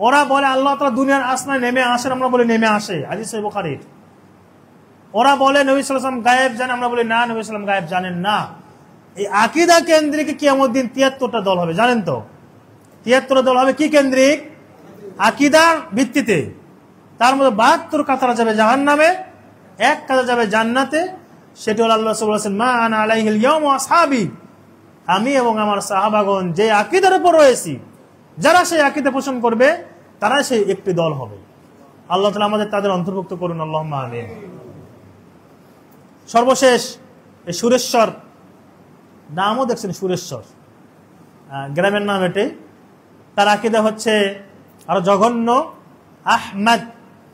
S1: ওরা বলে আল্লাহ তাআলা দুনিয়ার আসমানে নেমে আসেন, আমরা বলি নেমে আসে, হাদিস সহিহ বুখারীর। ওরা বলে নবী সাল্লাল্লাহু আলাইহি ওয়াসাল্লাম গায়েব জানেন, আমরা বলি না, নবী সাল্লাল্লাহু আলাইহি ওয়াসাল্লাম গায়েব জানেন না। এই আকীদা কেন্দ্রিক কিয়ামত দিন 73টা দল হবে, জানেন তো? 73টা দল হবে কি কেন্দ্রিক? আকীদার ভিত্তিতে। তার মধ্যে 72 কাতারা যাবে জাহান্নামে, 1 কাতারা যাবে জান্নাতে। সেটা হলো আল্লাহ রাসূল বলেছেন, মা আনা আলাইহিল ইয়াউম ওয়া আসহাবি, আমি এবং আমার সাহাবাগণ যে আকীদার উপর রয়েছি, যারা সেই আকীদা পোষণ করবে তারা সেই একটি দল হবে। আল্লাহ তাআলা আমাদের তাদের অন্তর্ভুক্ত করুন, আল্লাহুম্মা আমিন। সর্বশেষ এই সুরেশ্বর নামও দেখছেন, সুরেশ্বর গ্রামের নাম এটি। তার আকীদা হচ্ছে আরো জঘন্য। আহমদ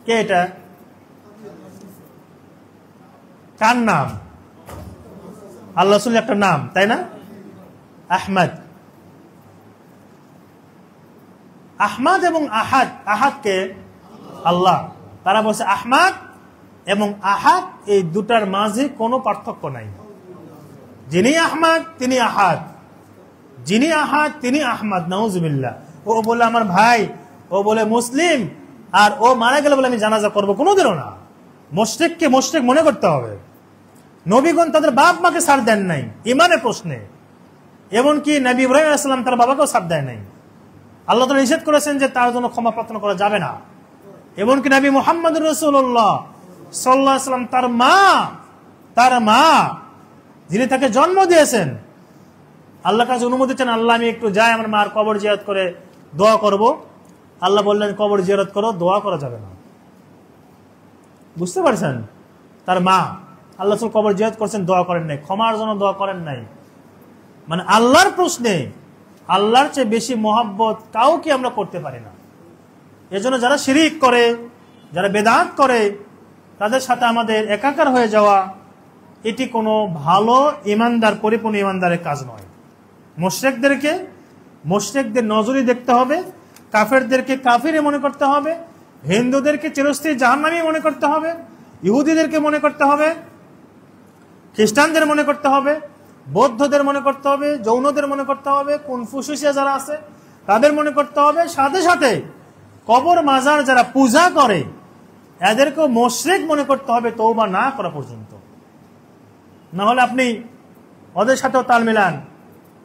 S1: কে? এটা কার নাম? আল্লাহ রাসূলের একটা নাম, তাই না? আহমদ। আহমদ এবং আহাদ, আহাদ কে? আল্লাহ। তারা বলছে আহমদ এবং আহাদ এই দুটার মাঝে কোনো পার্থক্য নাই। যিনি আহমদ তিনি আহাদ, যিনি আহাদ তিনি আহমদ। নাউজুবিল্লাহ। ও বলে আমার ভাই, ও বলে মুসলিম, আর ও মারা গেলে বলে আমি জানাজা করবো, কোনোদিনও না। মুশরিককে মুশরিক মনে করতে হবে। নবীগণ তাদের বাপ মাকে ছাড় দেন নাই ইমানের প্রশ্নে, এমনকি নবী ইব্রাহিম আলাইহিস সালাম তার বাবাকেও ছাড় দেয় নাই। আল্লাহ তাআলা নিষেধ করেছেন যে তার জন্য ক্ষমা প্রার্থনা করা যাবে না। এমনকি নবী মুহাম্মদ রাসূলুল্লাহ সাল্লাল্লাহু আলাইহি ওয়াসাল্লাম তার মা যিনি তাকে জন্ম দিয়েছেন, আল্লাহর কাছে অনুমতি চান, আল্লাহ আমি একটু যাই আমার মার কবর জিয়ারত করে দোয়া করব। আল্লাহ বললেন কবর জিয়ারত করো, দোয়া করা যাবে না। বুঝতে পারছেন? তার মা, আল্লাহ রাসূল কবর জিয়ারত করছেন, দোয়া করেন নাই, ক্ষমার জন্য দোয়া করেন নাই। মানে আল্লাহর প্রশ্নে আল্লাহর চেয়ে বেশি মহব্বত কাউকে আমরা করতে পারি না। এজন্য যারা শিরিক করে, যারা বেদাত করে, তাদের সাথে আমাদের একাকার হয়ে যাওয়া এটি কোনো ভালো ইমানদার, পরিপূর্ণ ইমানদারের কাজ নয়। মুশরিকদের নজরই দেখতে হবে, কাফেরদেরকে কাফিরে মনে করতে হবে, হিন্দুদেরকে চিরস্থায়ী জাহান্নামী মনে করতে হবে, ইহুদিদেরকে মনে করতে হবে, খ্রিস্টানদের মনে করতে হবে, বৌদ্ধদের মনে করতে হবে, জৈনদের মনে করতে হবে, কনফুসিয়াস যারা আছে তাদের মনে করতে হবে। সাথে সাথে কবর মাজার যারা পূজা করে এদেরকেও মুশরিক মনে করতে হবে তওবা না করা পর্যন্ত। না হলে আপনি ওদের সাথেও তাল মিলান,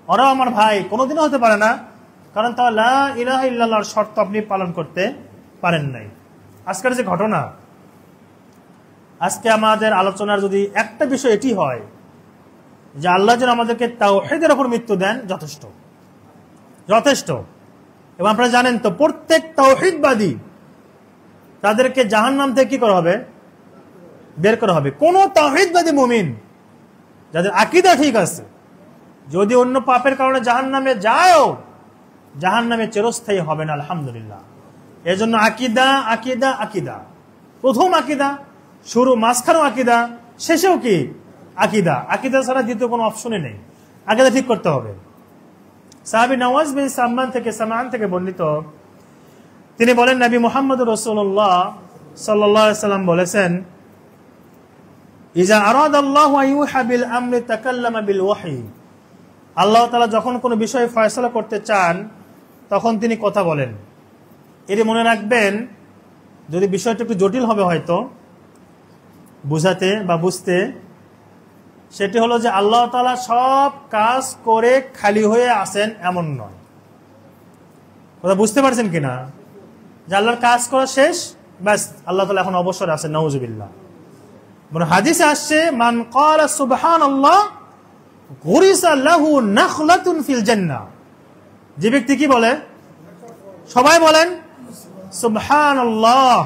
S1: ওরাও আমার ভাই, কোনোদিনও হতে পারে না, কারণ তারা লা ইলাহা ইল্লাল্লাহর শর্ত আপনি পালন করতে পারেন নাই। আজকের যে ঘটনা, আজকে আমাদের আলোচনার যদি একটা বিষয় এটি হয় যে আল্লাহ যেন আমাদেরকে তাওহীদের উপর মৃত্যু দেন, যথেষ্ট যথেষ্ট। এবং আপনারা জানেন তো, প্রত্যেক তাওহীদবাদী তাদেরকে জাহান্নাম থেকে কি করা হবে? বের করা হবে। কোন তাওহীদবাদী মুমিন যাদের আকীদা ঠিক আছে, যদি অন্য পাপের কারণে জাহান্নামে যায়ও, জাহান্নামে চিরস্থায়ী হবে না, আলহামদুলিল্লাহ। এজন্য আকীদা আকীদা আকীদা, প্রথম আকীদা, শুরু মাঝখানেও আকীদা, শেষেও কি আকীদা। আকীদা ছাড়া দ্বিতীয় কোনো অপশনই নেই, আকীদা ঠিক করতে হবে। সাহাবী নওয়াজ বিন সামান থেকে বর্ণিত, তিনি বলেন নবী মুহাম্মদ রাসূলুল্লাহ সাল্লাল্লাহু আলাইহি ওয়াসাল্লাম বলেছেন, ইজা আরাদাল্লাহু আইয়ুহা বিল আমরি তাকাল্লামা বিল ওয়াহী। আল্লাহ তাআলা যখন কোনো বিষয়ে ফয়সালা করতে চান তখন তিনি কথা বলেন। এর মনে রাখবেন, যদি বিষয়টা একটু জটিল হবে হয়তো বুঝাতে বা বুঝতে, সেটি হলো যে আল্লাহ তাআলা সব কাজ করে খালি হয়ে আসেন এমন নয়। কথা বুঝতে পারছেন কিনা? যে আল্লাহর কাজ করা শেষ, ব্যাস আল্লাহ তাআলা এখন অবসর আছেন, নাউজুবিল্লাহ। মানে হাদিসে আসছে, মান ক্বালা সুবহানাল্লাহ গুরিসা লাহু নাখলাতুন ফিল জান্নাহ। যে ব্যক্তি কি বলে, সবাই বলেন সুবহানাল্লাহ,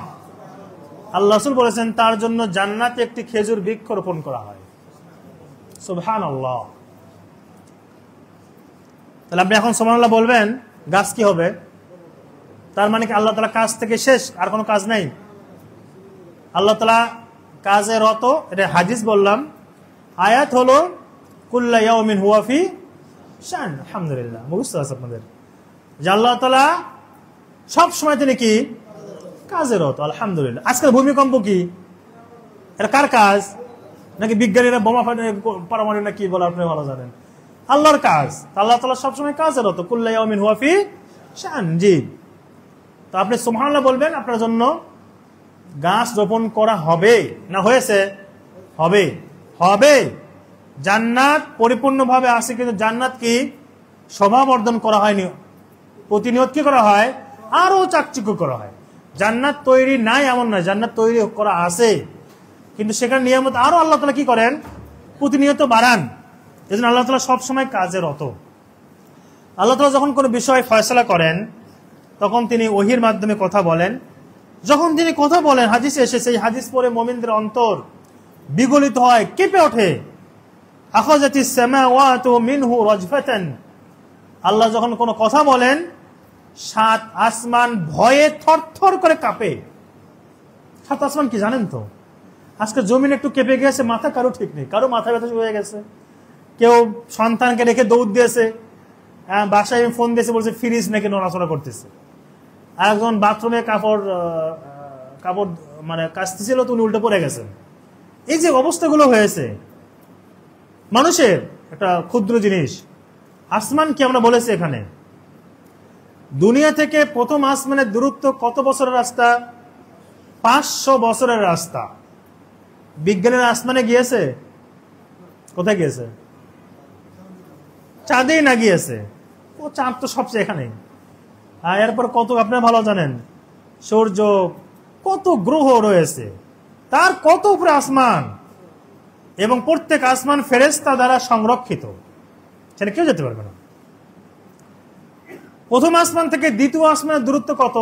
S1: আল্লাহ রাসূল বলেছেন তার জন্য জান্নাতে একটি খেজুর বৃক্ষ রোপণ করা হয়। সুবহানাল্লাহ। তাহলে আপনি এখন সুবহানাল্লাহ বলবেন, গাছ কি হবে? তার মানে কি আল্লাহ তাআলা কাজ থেকে শেষ, আর কোনো কাজ নাই? আল্লাহ তাআলা কাজে রত, এটা হাদিস বললাম। আয়াত হলো কুল্লা ইয়াউমিন হুয়া ফি শান। আলহামদুলিল্লাহ, মুখস্থ আছে আপনাদের যে আল্লাহ তাআলা সব সময় তিনি কি কাজে রত। আলহামদুলিল্লাহ। আজকের ভূমিকম্প কি, এটা কার কাজ? নাকি বিজ্ঞানীরা বোমা পারমাণবিক না কি বলে, আপনি ভালো জানেন। আল্লাহর কাজ। আল্লাহ তাআলা সবসময় কাজে রত, কুল্লা ইয়াউমিন হুয়া ফি শান। জি, তো আপনি সুবহানাল্লাহ বলবেন, আপনার জন্য গাছ রোপণ করা হবে না হয়েছে? হবে, হবে। জান্নাত পরিপূর্ণভাবে আছে, কিন্তু জান্নাত কি শোভা বর্ধন করা হয়নি, প্রতিনিয়ত কি করা হয়? আরো চাকচিক্য করা হয়। জান্নাত তৈরি নাই এমন নয়, জান্নাত তৈরি করা আছে, কিন্তু সেখানে নিয়ামত আরো আল্লাহ তাআলা কি করেন? প্রতিনিয়ত বাড়ান। এজন্য আল্লাহ তাআলা সবসময় কাজে রত। আল্লাহ তাআলা যখন কোনো বিষয় ফয়সালা করেন তখন তিনি ওহীর মাধ্যমে কথা বলেন। যখন তিনি কথা বলেন, হাদিসে এসেছে, সেই হাদিস পড়ে মুমিনদের অন্তর বিগলিত হয়, কেঁপে ওঠে। আখাযাতিস সামাওয়াতু মিনহু রাজফাতান। আল্লাহ যখন কোনো কথা বলেন, সাত আসমান ভয়ে থরথর করে কাঁপে। সাত আসমান কি জানেন তো? আজকে জমিন একটু কেঁপে গেছে, মাথা কারো ঠিক নেই, কারো মাথা ব্যথা শুরু হয়ে গেছে, কেউ সন্তানকে রেখে দৌড় দিয়েছে, বাসায় ফোন দিয়েছে, বলছে ফ্রিজ নাকি নড়াচড়া করতেছে। আরেকজন বাথরুমে কাপড় মানে কাচতেছিল, তো উনি উল্টে পড়ে গেছেন। এই যে অবস্থাগুলো হয়েছে মানুষের, একটা ক্ষুদ্র জিনিস আসমান কি আমরা বলেছি এখানে, দুনিয়া থেকে প্রথম আসমানের দূরত্ব কত বছরের রাস্তা? 500 বছরের রাস্তা। বিজ্ঞানের আসমানে গিয়েছে? কোথায় গিয়েছে? চাঁদেই না গিয়েছে। ও চাঁদ তো সবচেয়ে এখানে। এরপর কত আপনারা ভালো জানেন, সূর্য, কত গ্রহ রয়েছে, তার কত উপরে আসমান, এবং প্রত্যেক আসমান ফেরেশতা দ্বারা সংরক্ষিত, সেটা কেউ যেতে পারবে না। প্রথম আসমান থেকে দ্বিতীয় আসমানের দূরত্ব কত?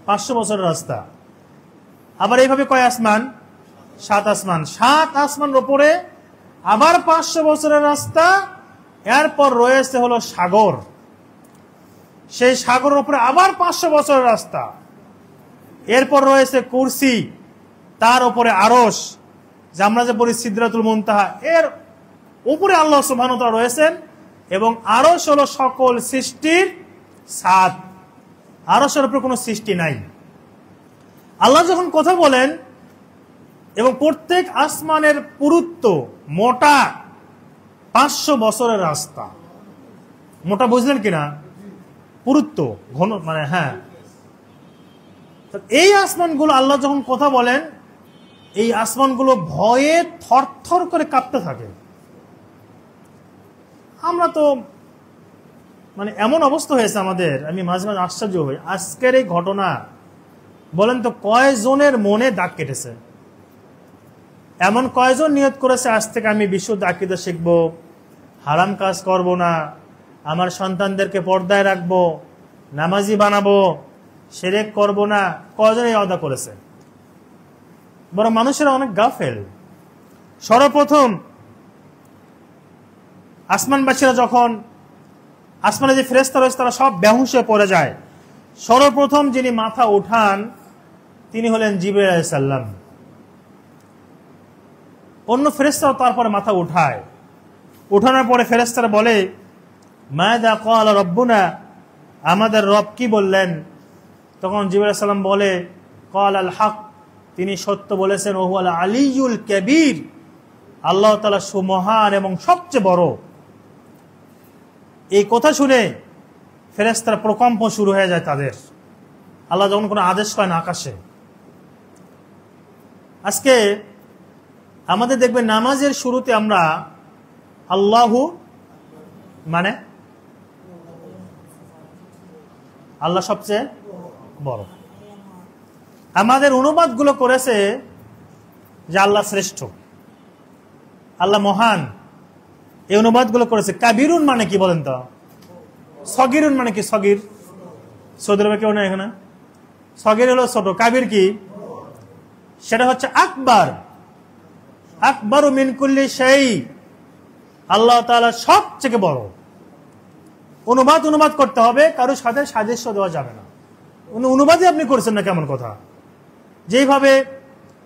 S1: 500 বছরের রাস্তা। আবার এইভাবে কয় আসমান? 7 আসমান। 7 আসমানের উপরে আবার 500 বছরের রাস্তা। এরপর রয়েছে হলো সাগর, সেই সাগরের উপরে আবার 500 বছরের রাস্তা। এরপর রয়েছে কুরসি, তার উপরে আরশ, যে আমরা যে বলি সিদরাতুল মুনতাহা, এর উপরে আল্লাহ সুবহানাহু ওয়া তাআলা রয়েছেন, এবং আরশ হলো সকল সৃষ্টির ছাদ। আরশের উপরে কোনো সৃষ্টি নাই। আল্লাহ যখন কথা বলেন, এবং প্রত্যেক আসমানের পুরুত্ব মোটা 500 বছরের রাস্তা। মোটা বুঝলেন কিনা? পুরুত্ব ঘন, মানে হ্যাঁ। এই আসমানগুলো আল্লাহ যখন কথা বলেন, এই আসমানগুলো ভয়ে থরথর করে কাঁপতে থাকে। আমরা তো মানে এমন অবস্থা হয়েছে আমাদের, আমি মাঝে মাঝে আশ্চর্য হই। আজকের এই ঘটনা বলেন তো কয়জনের মনে দাগ কেটেছে? এমন কয়জন নিয়ত করেছে আজ থেকে আমি বিশুদ্ধ আকীদা শিখব, হারাম কাজ করব না, আমার সন্তানদেরকে পর্দায় রাখবো, নামাজি বানাবো, শিরক করব না? কয়জন এই ওয়াদা করেছে? বরং মানুষেরা অনেক গাফেল। সর্বপ্রথম আসমানবাসীরা যখন আসমানে যে ফেরেশতা রয়েছে তারা সব বেহুশ হয়ে পড়ে যায়, সর্বপ্রথম যিনি মাথা উঠান তিনি হলেন জিবরাইল আলাইহিস সালাম। অন্য ফেরেশতাও তারপরে মাথা উঠায়। উঠানোর পরে ফেরেশতারা বলে, মাযা ক্বালা রাব্বুনা, আমাদের রব কি বললেন? তখন জিবরাইল আলাইহিস সালাম বলে, ক্বালাল হক, তিনি সত্য বলেছেন, ওয়া হুয়াল আলিয়্যুল কাবীর, আল্লাহ তাআলা সুমহান এবং সবচেয়ে বড়। এই কথা শুনে ফেরেশতারা প্রকম্প শুরু হয়ে যায় তাদের। আল্লাহ যখন কোনো আদেশ করেন আকাশে। আজকে আমাদের দেখবেন নামাজের শুরুতে আমরা আল্লাহু মানে আল্লাহ সবচেয়ে বড়। আমাদের অনুবাদগুলো করেছে যে আল্লাহ শ্রেষ্ঠ, আল্লাহ মহান, এই অনুবাদগুলো করেছে। কাবিরুন মানে কি বলেন তো? সগিরুন মানে কি? সগির সৌদি আরবে কেউ না এখানে? সগির হলো ছোট, কাবির কি? সেটা হচ্ছে আকবার। আকবার মিন কুল্লি শাই, আল্লাহ তাআলা সবচেয়ে বড়। অনুবাদ করতে হবে, কারোর সাথে সাদৃশ্য দেওয়া যাবে না। অনুবাদই আপনি করছেন না, কেমন কথা? যেইভাবে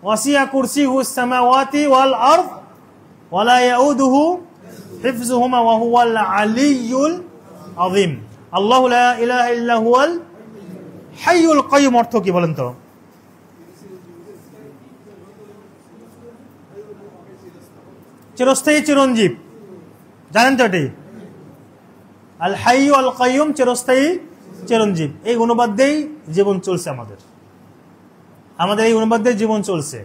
S1: ওয়াসিয়া কুরসিহুস সামাওয়াতি ওয়াল আরদ ওয়ালা ইয়াউদুহু হিফযুহুমা ওয়া হুয়াল আলিয়্যুল আযীম, আল্লাহু লা ইলাহা ইল্লা হুয়াল হাইয়ুল কাইয়্যুম। অর্থ কি বলেন তো? চিরস্থায়ী চিরঞ্জীব, জানেন তো এটি? আল হাইয়্যু আল কাইয়্যুম, চিরস্থায়ী চিরঞ্জীব। এই অনুবাদ দিয়েই জীবন চলছে আমাদের এই অনুবাদ দিয়ে জীবন চলছে।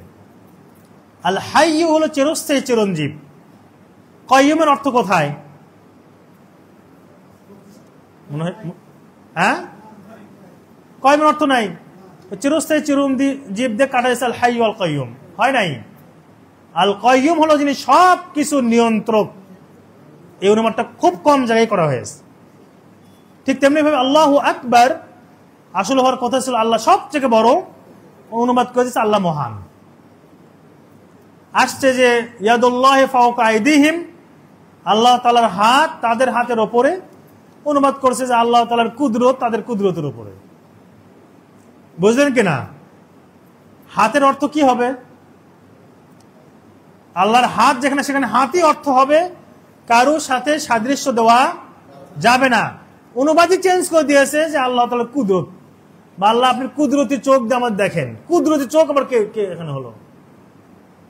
S1: আল হাইয়্যু হলো চিরস্থায়ী চিরঞ্জীব। কাইয়্যুমের অর্থ কোথায়? মনে হয় হ্যাঁ, কাইয়্যুমের অর্থ নাই। চিরস্থায়ী চিরঞ্জীব দিয়ে কাটা গেছে আল হাইয়্যু আল কাইয়্যুম, হয় নাই। আল কাইয়্যুম হলো যিনি সব কিছুর নিয়ন্ত্রক। এই অনুবাদটা খুব কম জায়গায় করা হয়েছে। ঠিক তেমনি ভাবে আল্লাহু আকবার আসলে হওয়ার কথা ছিল আল্লাহ সবচেয়ে বড়, অনুবাদ করেছে আল্লাহ মহান। আসছে যে ইয়াদুল্লাহি ফাওকা আইদিহিম, আল্লাহ তাআলার হাত তাদের হাতের উপরে, অনুবাদ করছে যে আল্লাহ তাআলার কুদরত তাদের কুদরতের উপরে। বুঝলেন কিনা? হাতের অর্থ কি হবে? আল্লাহর হাত যেখানে সেখানে হাতই অর্থ হবে, কারোর সাথে সাদৃশ্য দেওয়া যাবে না। অনুবাদই চেঞ্জ করে দিয়েছে যে আল্লাহ তাআলার কুদরত, বা আল্লাহ আপনি কুদরতি চোখ দিয়ে আমার দেখেন। কুদরতি চোখ আবার কে এখানে হলো?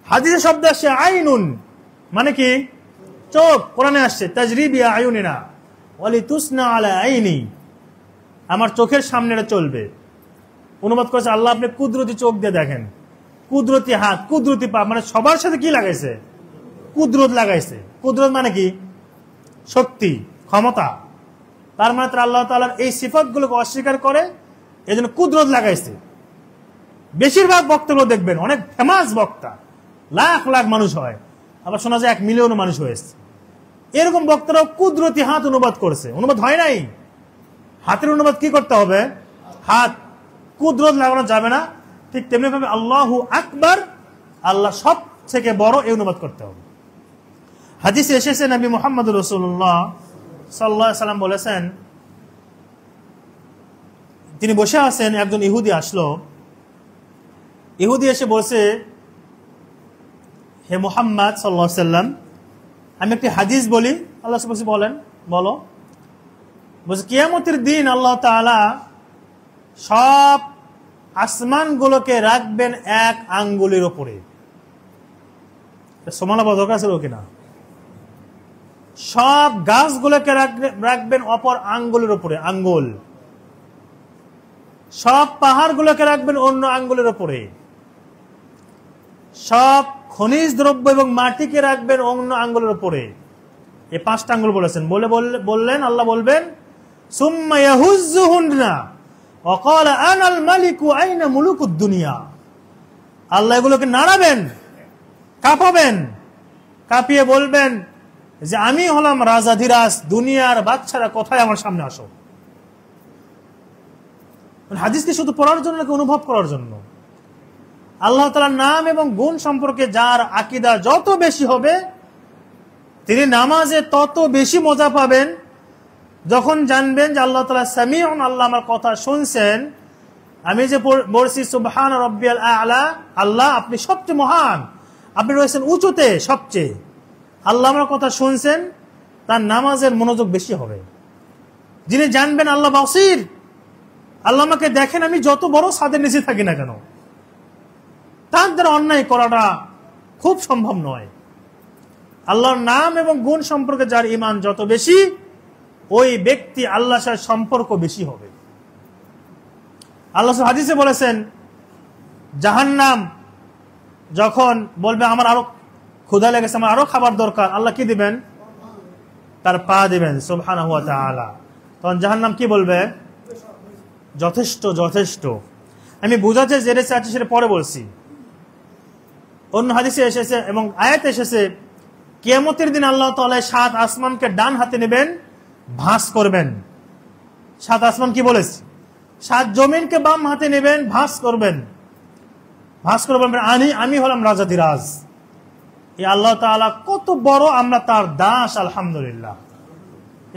S1: হাদিসে শব্দ আসছে আইনুন, মানে কি? চোখ। কোরআনে আসছে তাজরিবি আয়ুনিনা ওয়ালিতুসনা আলা আইনি, আমার চোখের সামনে এটা চলবে। অনুবাদ করেছে আল্লাহ আপনি কুদরতি চোখ দিয়ে দেখেন, কুদরতি হাত, কুদরতি পা, মানে সবার সাথে কি লাগাইছে? কুদরত লাগাইছে। কুদরত মানে কি? শক্তি, ক্ষমতা। তার মানে আল্লাহ তাআলার এই সিফাতগুলোকে অস্বীকার করে, এই জন্য কুদরত লাগাইছে। বেশিরভাগ বক্তাগুলো দেখবেন অনেক ফেমাস বক্তা, লাখ লাখ মানুষ হয়, আবার শোনা যায় 1 মিলিয়ন মানুষ হয়েছে। এরকম বক্তারাও কুদরতি হাত অনুবাদ করছে। অনুবাদ হয় নাই। হাতের অনুবাদ কি করতে হবে? হাত, কুদরত লাগানো যাবে না। ঠিক তেমনি ভাবে আল্লাহু আকবার, আল্লাহ সব থেকে বড়, এই অনুবাদ করতে হবে। হাদিসে এসেছে নবী মুহাম্মদ রাসূলুল্লাহ সাল্লাল্লাহু আলাইহি সাল্লাম বলেছেন, তিনি বসে আছেন, একজন ইহুদি আসলো। ইহুদি এসে বলছে, হে মুহাম্মদ সাল্লাল্লাহু আলাইহি সাল্লাম, আমি একটি হাদিস বলি। আল্লাহ সুবহানাহু বলেন, বলো। বলছে কিয়ামতের দিন আল্লাহ তাআলা সব আসমানগুলোকে রাখবেন 1 আঙ্গুলের উপরে। সমানা দরকার ছিল কিনা? সব গাছগুলোকে রাখবেন অপর আঙ্গুলের উপরে, আঙ্গুল। সব পাহাড়গুলোকে রাখবেন অন্য আঙ্গুলের উপরে। সব খনিজ দ্রব্য এবং মাটিকে রাখবেন অন্য আঙ্গুলের উপরে। এই 5টা আঙ্গুল বলেছেন। বললেন আল্লাহ বলবেন, সুম্মা ইয়াহুজ্জুহুন্না ওয়া ক্বালা আনাল মালিকু আইনা মুলুকুদ দুনিয়া। আল্লাহ এগুলোকে নাড়াবেন, কাঁপাবেন, কাঁপিয়ে বলবেন যে আমি হলাম রাজাধিরাজ, দুনিয়ার বাচ্চারা কোথায়, আমার সামনে আসো। হাদিসকে শুধু পড়ার জন্য নাকি অনুভব করার জন্য? আল্লাহ তাআলার নাম এবং গুণ সম্পর্কে যার আকীদা যত বেশি হবে, তিনি নামাজে তত বেশি মজা পাবেন। যখন জানবেন যে আল্লাহ তাআলা সামিউন, আল্লাহ আমার কথা শুনছেন, আমি যে বলছি সুবহান রাব্বিয়াল আ'লা, আল্লাহ আপনি সবচেয়ে মহান, আপনি রয়েছেন উঁচুতে সবচেয়ে, আল্লাহ আমার কথা শুনছেন, তার নামাজের মনোযোগ বেশি হবে। যিনি জানবেন আল্লাহ বাসির, আল্লাহ আমাকে দেখেন, আমি যত বড় ছাদের নিচে থাকি না কেন, তার দ্বারা অন্যায় করাটা খুব সম্ভব নয়। আল্লাহর নাম এবং গুণ সম্পর্কে যার ঈমান যত বেশি, ওই ব্যক্তি আল্লাহর সাথে সম্পর্ক বেশি হবে। আল্লাহ হাদিসে বলেছেন, জাহান্নাম যখন বলবে আমার আরো ক্ষুধা লেগেছে, আমার আরো খাবার দরকার, আল্লাহ কি দিবেন? তার পা দিবেন সুবহানাহু ওয়া তাআলা। তখন জাহান্নাম কি বলবে? যথেষ্ট, যথেষ্ট। আমি বুঝাতে যেটা চাচ্ছি সেটা পরে বলছি। অন্য হাদিসে এসেছে এবং আয়াতে এসেছে, কিয়ামতের দিন আল্লাহ তাআলা 7 আসমানকে ডান হাতে নেবেন, ভাঁজ করবেন। 7 আসমান কি বলেছে? 7 জমিনকে বাম হাতে নেবেন, ভাঁজ করবেন। ভাঁজ করে বলবেন আমি হলাম রাজাধিরাজ। এই আল্লাহ তাআলা কত বড়, আমরা তার দাস, আলহামদুলিল্লাহ।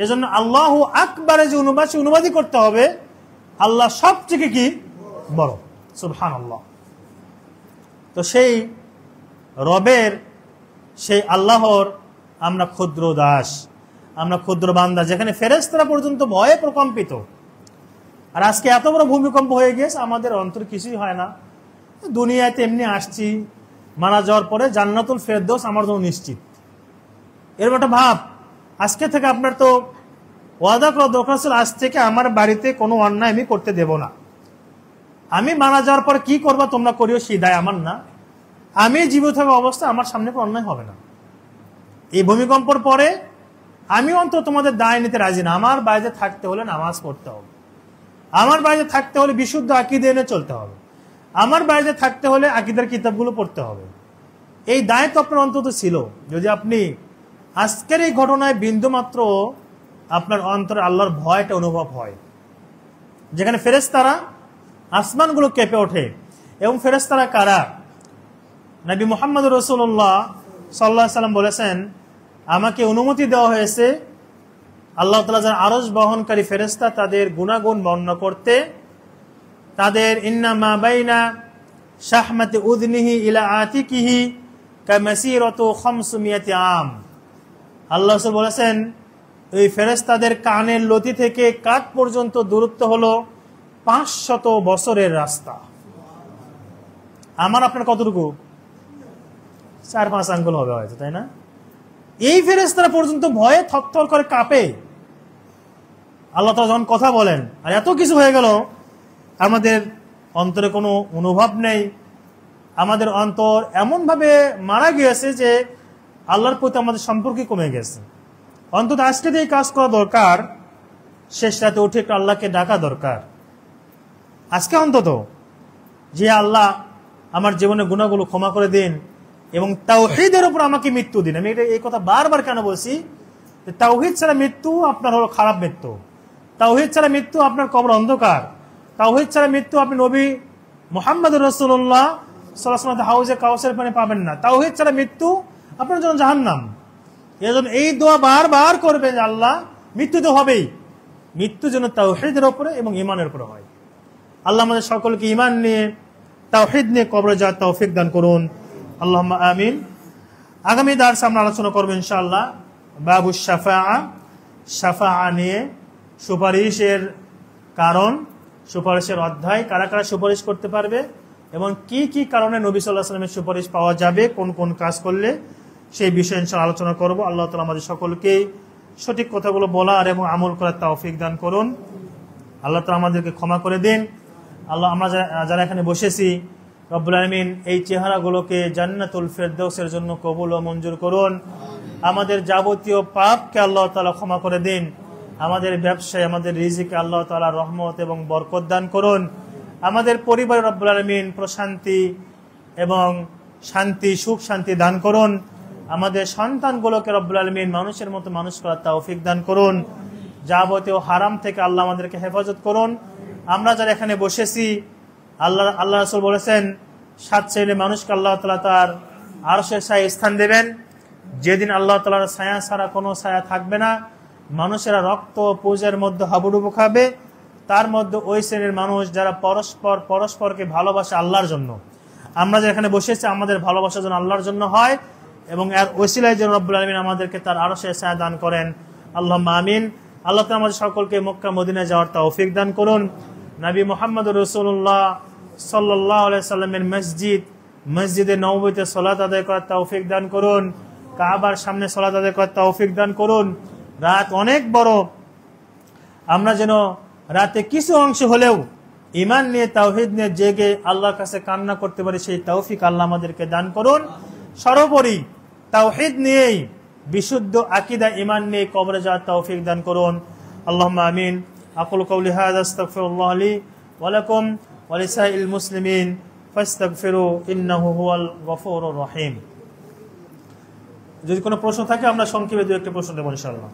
S1: এজন্য আল্লাহু আকবারে যে অনুবাদই করতে হবে, আল্লাহ সবচেয়ে কি বড়, সুবহানাল্লাহ। তো সেই রবের, সেই আল্লাহর আমরা ক্ষুদ্র দাস, আমরা ক্ষুদ্র বান্দা, যেখানে ফেরেশতারা পর্যন্ত ভয়ে প্রকম্পিত। আর আজকে এত বড় ভূমিকম্প হয়ে গেছে, আমাদের অন্তর কিছুই হয় না। দুনিয়াতে এমনি আসছি, মারা যাওয়ার পরে জান্নাতুল ফেরদৌস আমার জন্য নিশ্চিত, এরকম একটা ভাব। আজকে থেকে আপনার তো ওয়াদা করা দরকার ছিল, আজ থেকে আমার বাড়িতে কোনো অন্যায় আমি করতে দেব না। আমি মারা যাওয়ার পরে কি করবা তোমরা করিও, সেই দায় আমার না। আমি জীবিত থাকা অবস্থা আমার সামনে কোনো অন্যায় হবে না। এই ভূমিকম্পর পরে আমি অন্তত তোমাদের দায় নিতে রাজি না। আমার বাইরে থাকতে হলে নামাজ পড়তে হবে, আমার বাইরে থাকতে হলে বিশুদ্ধ আকীদা এনে চলতে হবে, আমার বাইরে থাকতে হলে আকীদার কিতাবগুলো পড়তে হবে। এই দায়িত্ব আপনার অন্তত ছিল। যদি আপনি আজকের এই ঘটনায় বিন্দুমাত্র আপনার অন্তরে আল্লাহর ভয়টা অনুভব হয়, যেখানে ফেরেশতারা আসমানগুলো কেঁপে ওঠে। এবং ফেরেশতারা কারা? নবী মুহাম্মদ রাসূলুল্লাহ সাল্লাল্লাহু আলাইহি সাল্লাম বলেছেন, আমাকে অনুমতি দেওয়া হয়েছে আল্লাহ তাআলা যারা আরশ বহনকারী ফেরেশতা, তাদের গুনাহগুণ বর্ণনা করতে। তাদের ইন্নামা বাইনা শাহমাতি উযনিহি ইলা আতিকিহি কামাসিরাতু 500 আম। আল্লাহ রাসূল বলেছেন, এই ফেরেশতাদের কানের লতি থেকে কাঠ পর্যন্ত দূরত্ব হলো 500 বছরের রাস্তা। আমার আপনার কতটুকু? 4-5 আঙ্গুল হবে হয়তো, তাই না? এই ফেরেশতারা পর্যন্ত ভয়ে থরথর করে কাঁপে। আল্লাহ তাআলা যখন কথা বলেন, আর এত কিছু হয়ে গেল, আমাদের অন্তরে কোনো অনুভব নেই। আমাদের অন্তর এমন ভাবে মারা গিয়েছে যে আল্লাহর প্রতি আমাদের সম্পর্কই কমে গেছে। অন্তত আজকে এই কাজ করা দরকার, শেষ রাতে উঠে একটু আল্লাহকে ডাকা দরকার। আজকে অন্তত যে আল্লাহ আমার জীবনের গুনাহগুলো ক্ষমা করে দিন এবং তাওহীদের উপর আমাকে মৃত্যু দিন। আমি এই কথা বারবার কেন বলছি? তাওহীদ ছাড়া মৃত্যু আপনার হলো খারাপ মৃত্যু। তাওহীদ ছাড়া মৃত্যু আপনার কবর অন্ধকার। তাওহীদ ছাড়া মৃত্যু আপনি নবী মুহাম্মদুর রাসূলুল্লাহ সাল্লাল্লাহু আলাইহি ওয়াসাল্লাম হাউজে কাউসার পানি পাবেন না। তাওহীদ ছাড়া মৃত্যু আপনার জন্য জাহান্নাম। এজন্য এই দোয়া বারবার করবেন, আল্লাহ মৃত্যু তো হবেই, মৃত্যু যেন তাওহীদের উপরে এবং ঈমানের উপরে হয়। আল্লাহ আমাদের সকলকে ঈমান নিয়ে, তাওহীদ নিয়ে কবরে যাওয়ার তৌফিক দান করুন, আল্লাহুম্মা আমিন। আগামী দার্সে আমরা আলোচনা করব ইনশাআল্লাহ বাবুশ শাফাআ, শাফাআ নিয়ে, সুপারিশের কারণ, সুপারিশের অধ্যায়, কারা কারা সুপারিশ করতে পারবে এবং কি কি কারণে নবী সাল্লাল্লাহু আলাইহি ওয়াসাল্লামের সুপারিশ পাওয়া যাবে, কোন কোন কাজ করলে, সেই বিষয়ে ইনশাআল্লাহ আলোচনা করব। আল্লাহ তাআলা আমাদের সকলকে সঠিক কথাগুলো বলার এবং আমল করার তৌফিক দান করুন। আল্লাহ তাআলা আমাদেরকে ক্ষমা করে দিন। আল্লাহ, আমরা যারা এখানে বসেছি, রব্বুল আলামিন এই চেহারাগুলোকে জান্নাতুল ফেরদৌসের জন্য কবুল ও মঞ্জুর করুন। আমাদের যাবতীয় পাপকে আল্লাহ তাআলা ক্ষমা করে দিন। আমাদের ব্যবসায়, আমাদের রিজিকে আল্লাহ তাআলা রহমত এবং বরকত দান করুন। আমাদের পরিবারে রব্বুল আলামিন প্রশান্তি এবং শান্তি, সুখ শান্তি দান করুন। আমাদের সন্তানগুলোকে রব্বুল আলামিন মানুষের মতো মানুষ করার তৌফিক দান করুন। যাবতীয় হারাম থেকে আল্লাহ আমাদেরকে হেফাজত করুন। আমরা যারা এখানে বসেছি, আল্লাহ রাসূল বলেছেন 7 শ্রেণীর মানুষকে আল্লাহ তাআলা তার আরশের ছায়ায় স্থান দেবেন, যেদিন আল্লাহ তাআলার ছায়া ছাড়া কোনো ছায়া থাকবে না। মানুষেরা রক্ত পূজার মধ্যে হাবুডুবু খাবে। তার মধ্যে ওই শ্রেণীর মানুষ যারা পরস্পরকে ভালোবাসে আল্লাহর জন্য। আমরা যে এখানে বসেছি, আমাদের ভালোবাসা যেন আল্লাহর জন্য হয় এবং এর ওসিলায় যেন রব্বুল আলামিন আমাদেরকে তার আরশের ছায়া দান করেন। আল্লাহুম্মা আমিন। আল্লাহ তাআলা আমাদের সকলকে মক্কা মদিনায় যাওয়ার তৌফিক দান করুন। নবী মুহাম্মদুর রাসূলুল্লাহ সাল্লাল্লাহু আলাইহি সাল্লামের মসজিদে নববীতে সালাত আদায় করার তৌফিক দান করুন। কাবার সামনে সালাত আদায় করার তৌফিক দান করুন। রাত অনেক বড়, আমরা যেন রাতে কিছু অংশ হলেও ঈমান নিয়ে, তাওহীদ নিয়ে জেগে আল্লাহর কাছে কান্না করতে পারি, সেই তৌফিক আল্লাহ আমাদেরকে দান করুন। সর্বোপরি তাওহীদ নিয়েই, বিশুদ্ধ আকীদা ঈমান নিয়ে কবরে যাওয়ার তৌফিক দান করুন। আল্লাহুম্মা আমিন। আকুলু কওলি হাযা আস্তাগফিরুল্লাহ লি ওয়া লাকুম ওয়া লিসাইরিল মুসলিমিন ফাস্তাগফিরু ইন্নাহু হুয়াল গফুরুর রহিম। যদি কোনো প্রশ্ন থাকে আমরা সংক্ষেপে দু একটা প্রশ্ন দেব ইনশাআল্লাহ।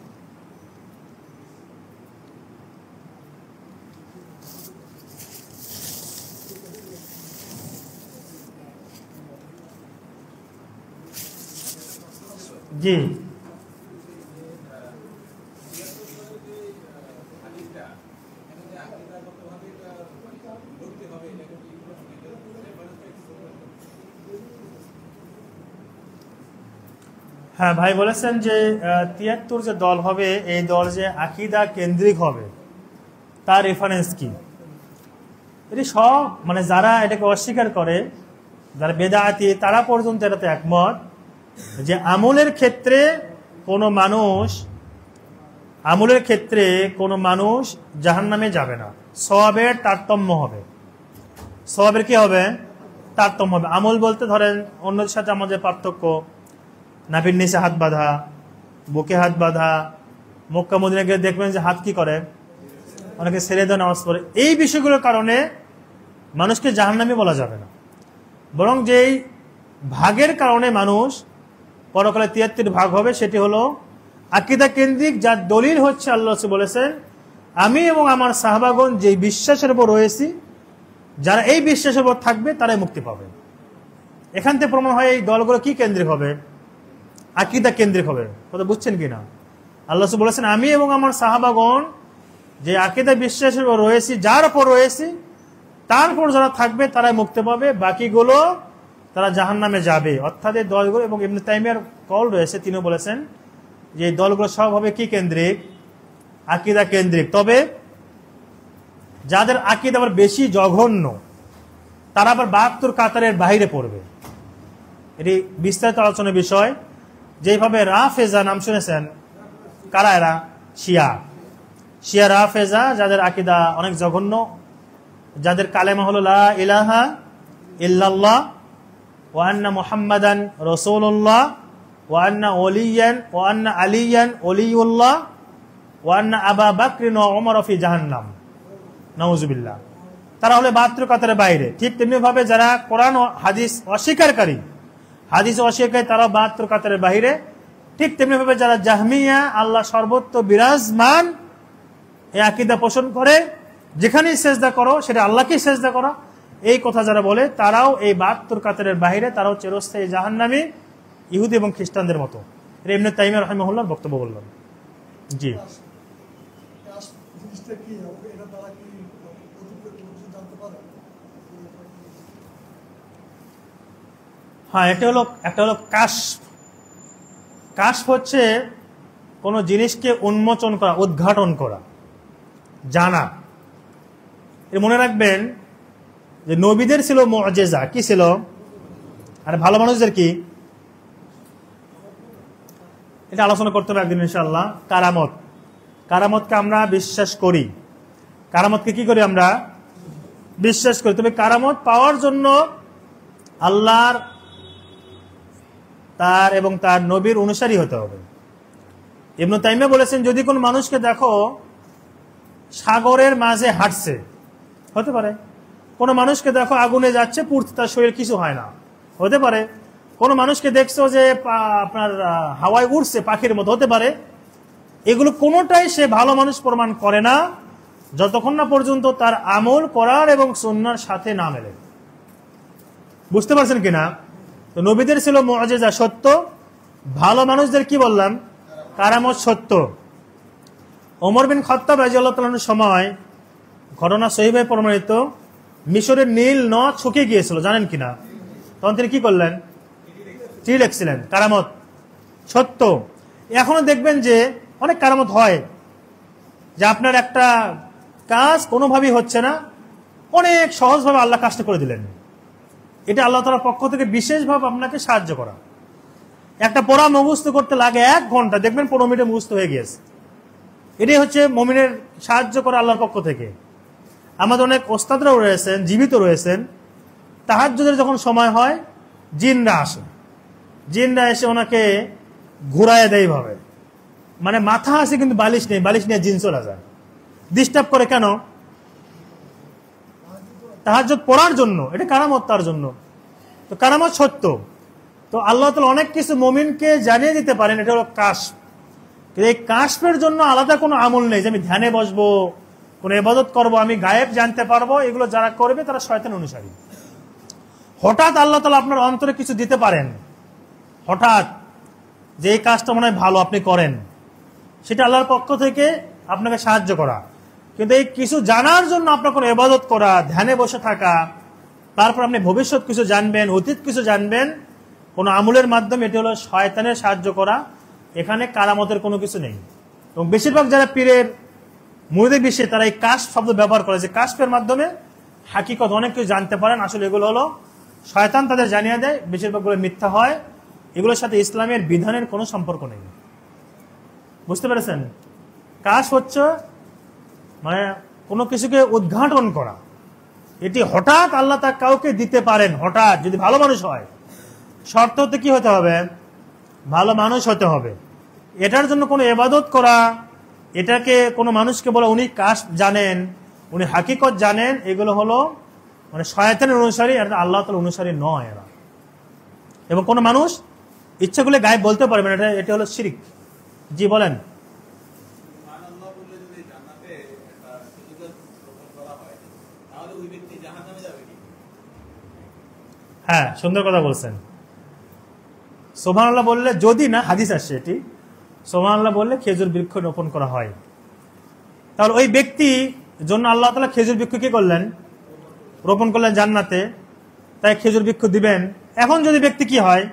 S1: জি, হ্যাঁ ভাই বলেছেন যে ৭৩ যে দল হবে, এই দল যে আকীদা কেন্দ্রিক হবে তার রেফারেন্স কি? এটি সব মানে যারা এটাকে অস্বীকার করে, যারা বেদাতি, তারা পর্যন্ত এটাতে একমত যে আমলের ক্ষেত্রে কোনো মানুষ জাহান্নামে যাবে না। সওয়াবের তারতম্য হবে। সওয়াবের কি হবে? তারতম্য হবে। আমল বলতে ধরেন অন্যদের সাথে আমাদের পার্থক্য, নাভির নিচে হাত বাঁধা, বুকে হাত বাঁধা, মক্কা মদিনা গিয়ে দেখবেন যে হাত কি করে, অনেকে ছেড়ে দেয়, নামাজ পড়ে। এই বিষয়গুলোর কারণে মানুষকে জাহান্নামী বলা যাবে না, বরং যেই ভাগের কারণে মানুষ পরকালে ৭৩ ভাগ হবে, সেটি হলো আকীদা কেন্দ্রিক, যার দলিল হচ্ছে আল্লাহ বলেছেন, আমি এবং আমার সাহাবাগণ যে বিশ্বাসের উপর রয়েছি, যারা এই বিশ্বাসের উপর থাকবে তারাই মুক্তি পাবে। এখান থেকে প্রমাণ হয় এই দলগুলো কি কেন্দ্রিক হবে? আকীদা কেন্দ্রিক হবে। কথা বুঝছেন কিনা? আল্লাহ বলেছেন, আমি এবং আমার সাহাবাগণ যে আকীদা বিশ্বাসের উপর রয়েছি, যার উপর রয়েছি, তার উপর যারা থাকবে তারাই মুক্তি পাবে, বাকিগুলো তারা জাহান্নামে যাবে। অর্থাৎ এই দলগুলো, এবং ইবনে তাইমিয়ার কল রয়েছে, তিনিও বলেছেন যে এই দলগুলো সব হবে কি কেন্দ্রিক? আকীদা কেন্দ্রিক। তবে যাদের আকীদা আবার বেশি জঘন্য, তারা আবার ৭২ কাতারের বাইরে পড়বে। এটি বিস্তারিত আলোচনার বিষয়। যেভাবে রাফেজা নাম শুনেছেন, কারা এরা? শিয়া রাফেজা, যাদের আকীদা অনেক জঘন্য, যাদের কালেমা হলো লা ইলাহা ইল্লাল্লাহ ওয়া আন্না মুহাম্মাদান রাসূলুল্লাহ ওয়া আন্না আলিয়ান ওলিউল্লাহ ওয়া আন্না আবা বকর ওয়া উমর ফি জাহান্নাম, নাউযুবিল্লাহ। তারা হলো ৭২ কাতারের বাইরে। ঠিক তেমনি ভাবে যারা কোরআন ও হাদিস অস্বীকারী, তারা ৭২ কাতারের বাইরে। ঠিক তেমনি ভাবে যারা জাহমিয়া, আল্লাহ সর্বত্র বিরাজমান, এই আকীদা পোষণ করে, যেখানেই সেজদা করো সেটা আল্লাহকেই সেজদা করো, এই কথা যারা বলে, তারাও এই ৭২ কাতারের বাইরে, তারাও চিরস্থায়ী জাহান্নামী, ইহুদি এবং খ্রিস্টানদের মতো। ইবনে তাইমিয়া রাহিমাহুল্লাহর বক্তব্য বললাম। জি, হ্যাঁ, একটা হলো কাশফ হচ্ছে কোন জিনিসকে উন্মোচন করা, উদ্ঘাটন করা, জানা। মনে রাখবেন যে নবীদের ছিল মুআজিজা, কি ছিল? আর ভালো মানুষদের কি? এটা আলোচনা করতে হবে একদিন ইনশাআল্লাহ। কারামতকে আমরা বিশ্বাস করি। কারামতকে কি করি? আমরা বিশ্বাস করি। তবে কারামত পাওয়ার জন্য আল্লাহর, তার এবং তার নবীর অনুসারী হতে হবে। ইবনে তাইমিয়া বলেছেন, যদি কোন মানুষকে দেখো সাগরের মাঝে হাঁটছে, হতে পারে। কোন মানুষকে দেখো আগুনে যাচ্ছে, পুড়তে, তার শরীর কিছু হয় না, হতে পারে কোনো মানুষকে দেখছো যে আপনার হাওয়ায় উড়ছে পাখির মতো, হতে পারে। এগুলো কোনোটাই সে ভালো মানুষ প্রমাণ করে না যতক্ষণ না পর্যন্ত তার আমল করার এবং সুন্নাহর সাথে না মেলে। বুঝতে পারছেন কিনা? তো নবীদের ছিল মুআজিজা সত্য, ভালো মানুষদের কি বললাম কারামত সত্য। ওমর বিন খাত্তাব রাদিয়াল্লাহু তাআলার সময় ঘটনা সহিহে প্রমাণিত, মিশরের নীল নদ শুকিয়ে গিয়েছিল, জানেন কিনা? তখন তিনি কি করলেন? চিঠি লিখছিলেন, কারামত সত্য। এখনো দেখবেন যে অনেক কারামত হয় যে আপনার একটা কাজ কোনোভাবেই হচ্ছে না, অনেক সহজভাবে আল্লাহ কাজটা করে দিলেন। এটা আল্লাহ তাআলার পক্ষ থেকে বিশেষভাবে আপনাকে সাহায্য করা। একটা পড়া মুখস্থ করতে লাগে 1 ঘন্টা, দেখবেন 15 মিনিটে মুখস্থ হয়ে গিয়েছে। এটাই হচ্ছে মুমিনের সাহায্য করা আল্লাহর পক্ষ থেকে। আমাদের অনেক ওস্তাদরাও রয়েছেন, জীবিত রয়েছেন, তাহাজ্জুদের যখন সময় হয় জিনরা আসে, জিনরা এসে ওনাকে ঘুরায় দেয় ভাবে, মানে মাথা আছে কিন্তু বালিশ নেই, বালিশ নিয়ে জিন চলে যায়, ডিস্টার্ব করে। কেন? তাহাজ্জুদ পড়ার জন্য। এটা কারামত তার জন্য। তো কারামত সত্য। তো আল্লাহ তাআলা অনেক কিছু মুমিনকে জানিয়ে দিতে পারেন, এটা হলো কাশফ। এই কাশফের জন্য আলাদা কোনো আমল নেই যে আমি ধ্যানে বসবো, কোন ইবাদত করব, আমি গায়েব জানতে পারবো। এগুলো যারা করবে তারা শয়তান অনুসারী। হঠাৎ আল্লাহ তাআলা আপনার অন্তরে কিছু দিতে পারেন, হঠাৎ যে এই কাজটা মনে হয় ভালো আপনি করেন, সেটা আল্লাহর পক্ষ থেকে আপনাকে সাহায্য করা। কিন্তু এই কিছু জানার জন্য আপনার কোনো ইবাদত করা, ধ্যানে বসে থাকা, তারপর আপনি ভবিষ্যৎ কিছু জানবেন, অতীত কিছু জানবেন কোনো আমলের মাধ্যমে, এটি হলো শয়তানের সাহায্য করা। এখানে কারামতের কোনো কিছু নেই। এবং বেশিরভাগ যারা পীরের মুরিদের বিষয়ে তারা এই কাশফ শব্দ ব্যবহার করে, যে কাশফের মাধ্যমে হাকিকত অনেক কিছু জানতে পারেন। আসলে এগুলো হলো শয়তান তাদের জানিয়ে দেয়, বেশিরভাগগুলো মিথ্যা হয়। এগুলোর সাথে ইসলামের বিধানের কোনো সম্পর্ক নেই। বুঝতে পেরেছেন? কাশফ হচ্ছে মানে কোনো কিছুকে উদ্ঘাটন করা। এটি হঠাৎ আল্লাহ তা কাউকে দিতে পারেন, হঠাৎ, যদি ভালো মানুষ হয়। শর্ত হতে কি হতে হবে? ভালো মানুষ হতে হবে। এটার জন্য কোনো ইবাদত করা, এটাকে কোনো মানুষকে বলা উনি কাশফ জানেন, উনি হাকিকত জানেন, এগুলো হলো মানে শয়তানের অনুসারী, আর আল্লাহ তাআলার অনুসারী নয় এরা। এবং কোনো মানুষ ইচ্ছা করলে গায়েব বলতে পারবে না, এটা হলো শিরক। জি বলেন। হ্যাঁ, সুন্দর কথা বলছেন। সুবহানাল্লাহ বললে, যদি না হাদিস আসছে এটি, সুবহানাল্লাহ বললে খেজুর বৃক্ষ রোপণ করা হয়, তাহলে ওই ব্যক্তি জন্য আল্লাহ তাআলা খেজুর বৃক্ষ কি করলেন? রোপণ করলেন জান্নাতে, তাই খেজুর বৃক্ষ দিবেন। এখন যদি ব্যক্তি কি হয়?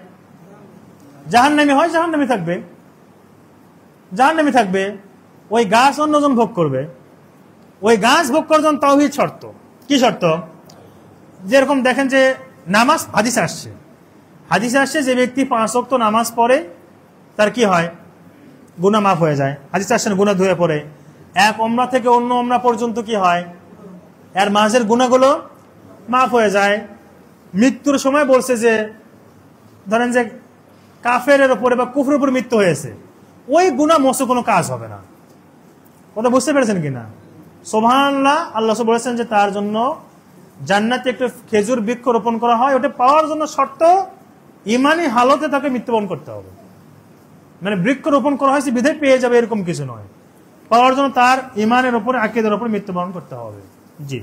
S1: জাহান্নামী হয়, জাহান্নামী থাকবে, জাহান্নামী থাকবে। ওই গাছ অন্যজন ভোগ করবে। ওই গাছ ভোগ করার জন্য তাওহীদ শর্ত। কি শর্ত? যেরকম দেখেন যে নামাজ, হাদিসে আসছে, হাদিসে আসছে যে ব্যক্তি 5 ওয়াক্ত নামাজ পড়ে তার কি হয়? গুনাহ মাফ হয়ে যায়। হাদিসে আসছে না, গুনাহ ধুয়ে পড়ে। এক ওমরা থেকে অন্য ওমরা পর্যন্ত কি হয়? এর মাঝের গুনাহগুলো মাফ হয়ে যায়। মৃত্যুর সময় বলছে যে ধরেন যে কাফেরের উপরে বা কুফরের উপর মৃত্যু হয়েছে, ওই গুনাহ মোছে কোনো কাজ হবে না। কথা বুঝতে পেরেছেন কিনা? সুবহানাল্লাহ। আল্লাহ বলেছেন যে তার জন্য জান্নাতে একটা খেজুর বৃক্ষ রোপণ করা হয়। ওটা পাওয়ার জন্য শর্ত ইমানি হালতে তাকে মৃত্যুবরণ করতে হবে। মানে বৃক্ষ রোপণ করা হয়েছে বিধায় পেয়ে যাবে এরকম কিছু নয়। পাওয়ার জন্য তার ইমানের উপরে, আকীদার উপরে মৃত্যুবরণ করতে হবে। জি।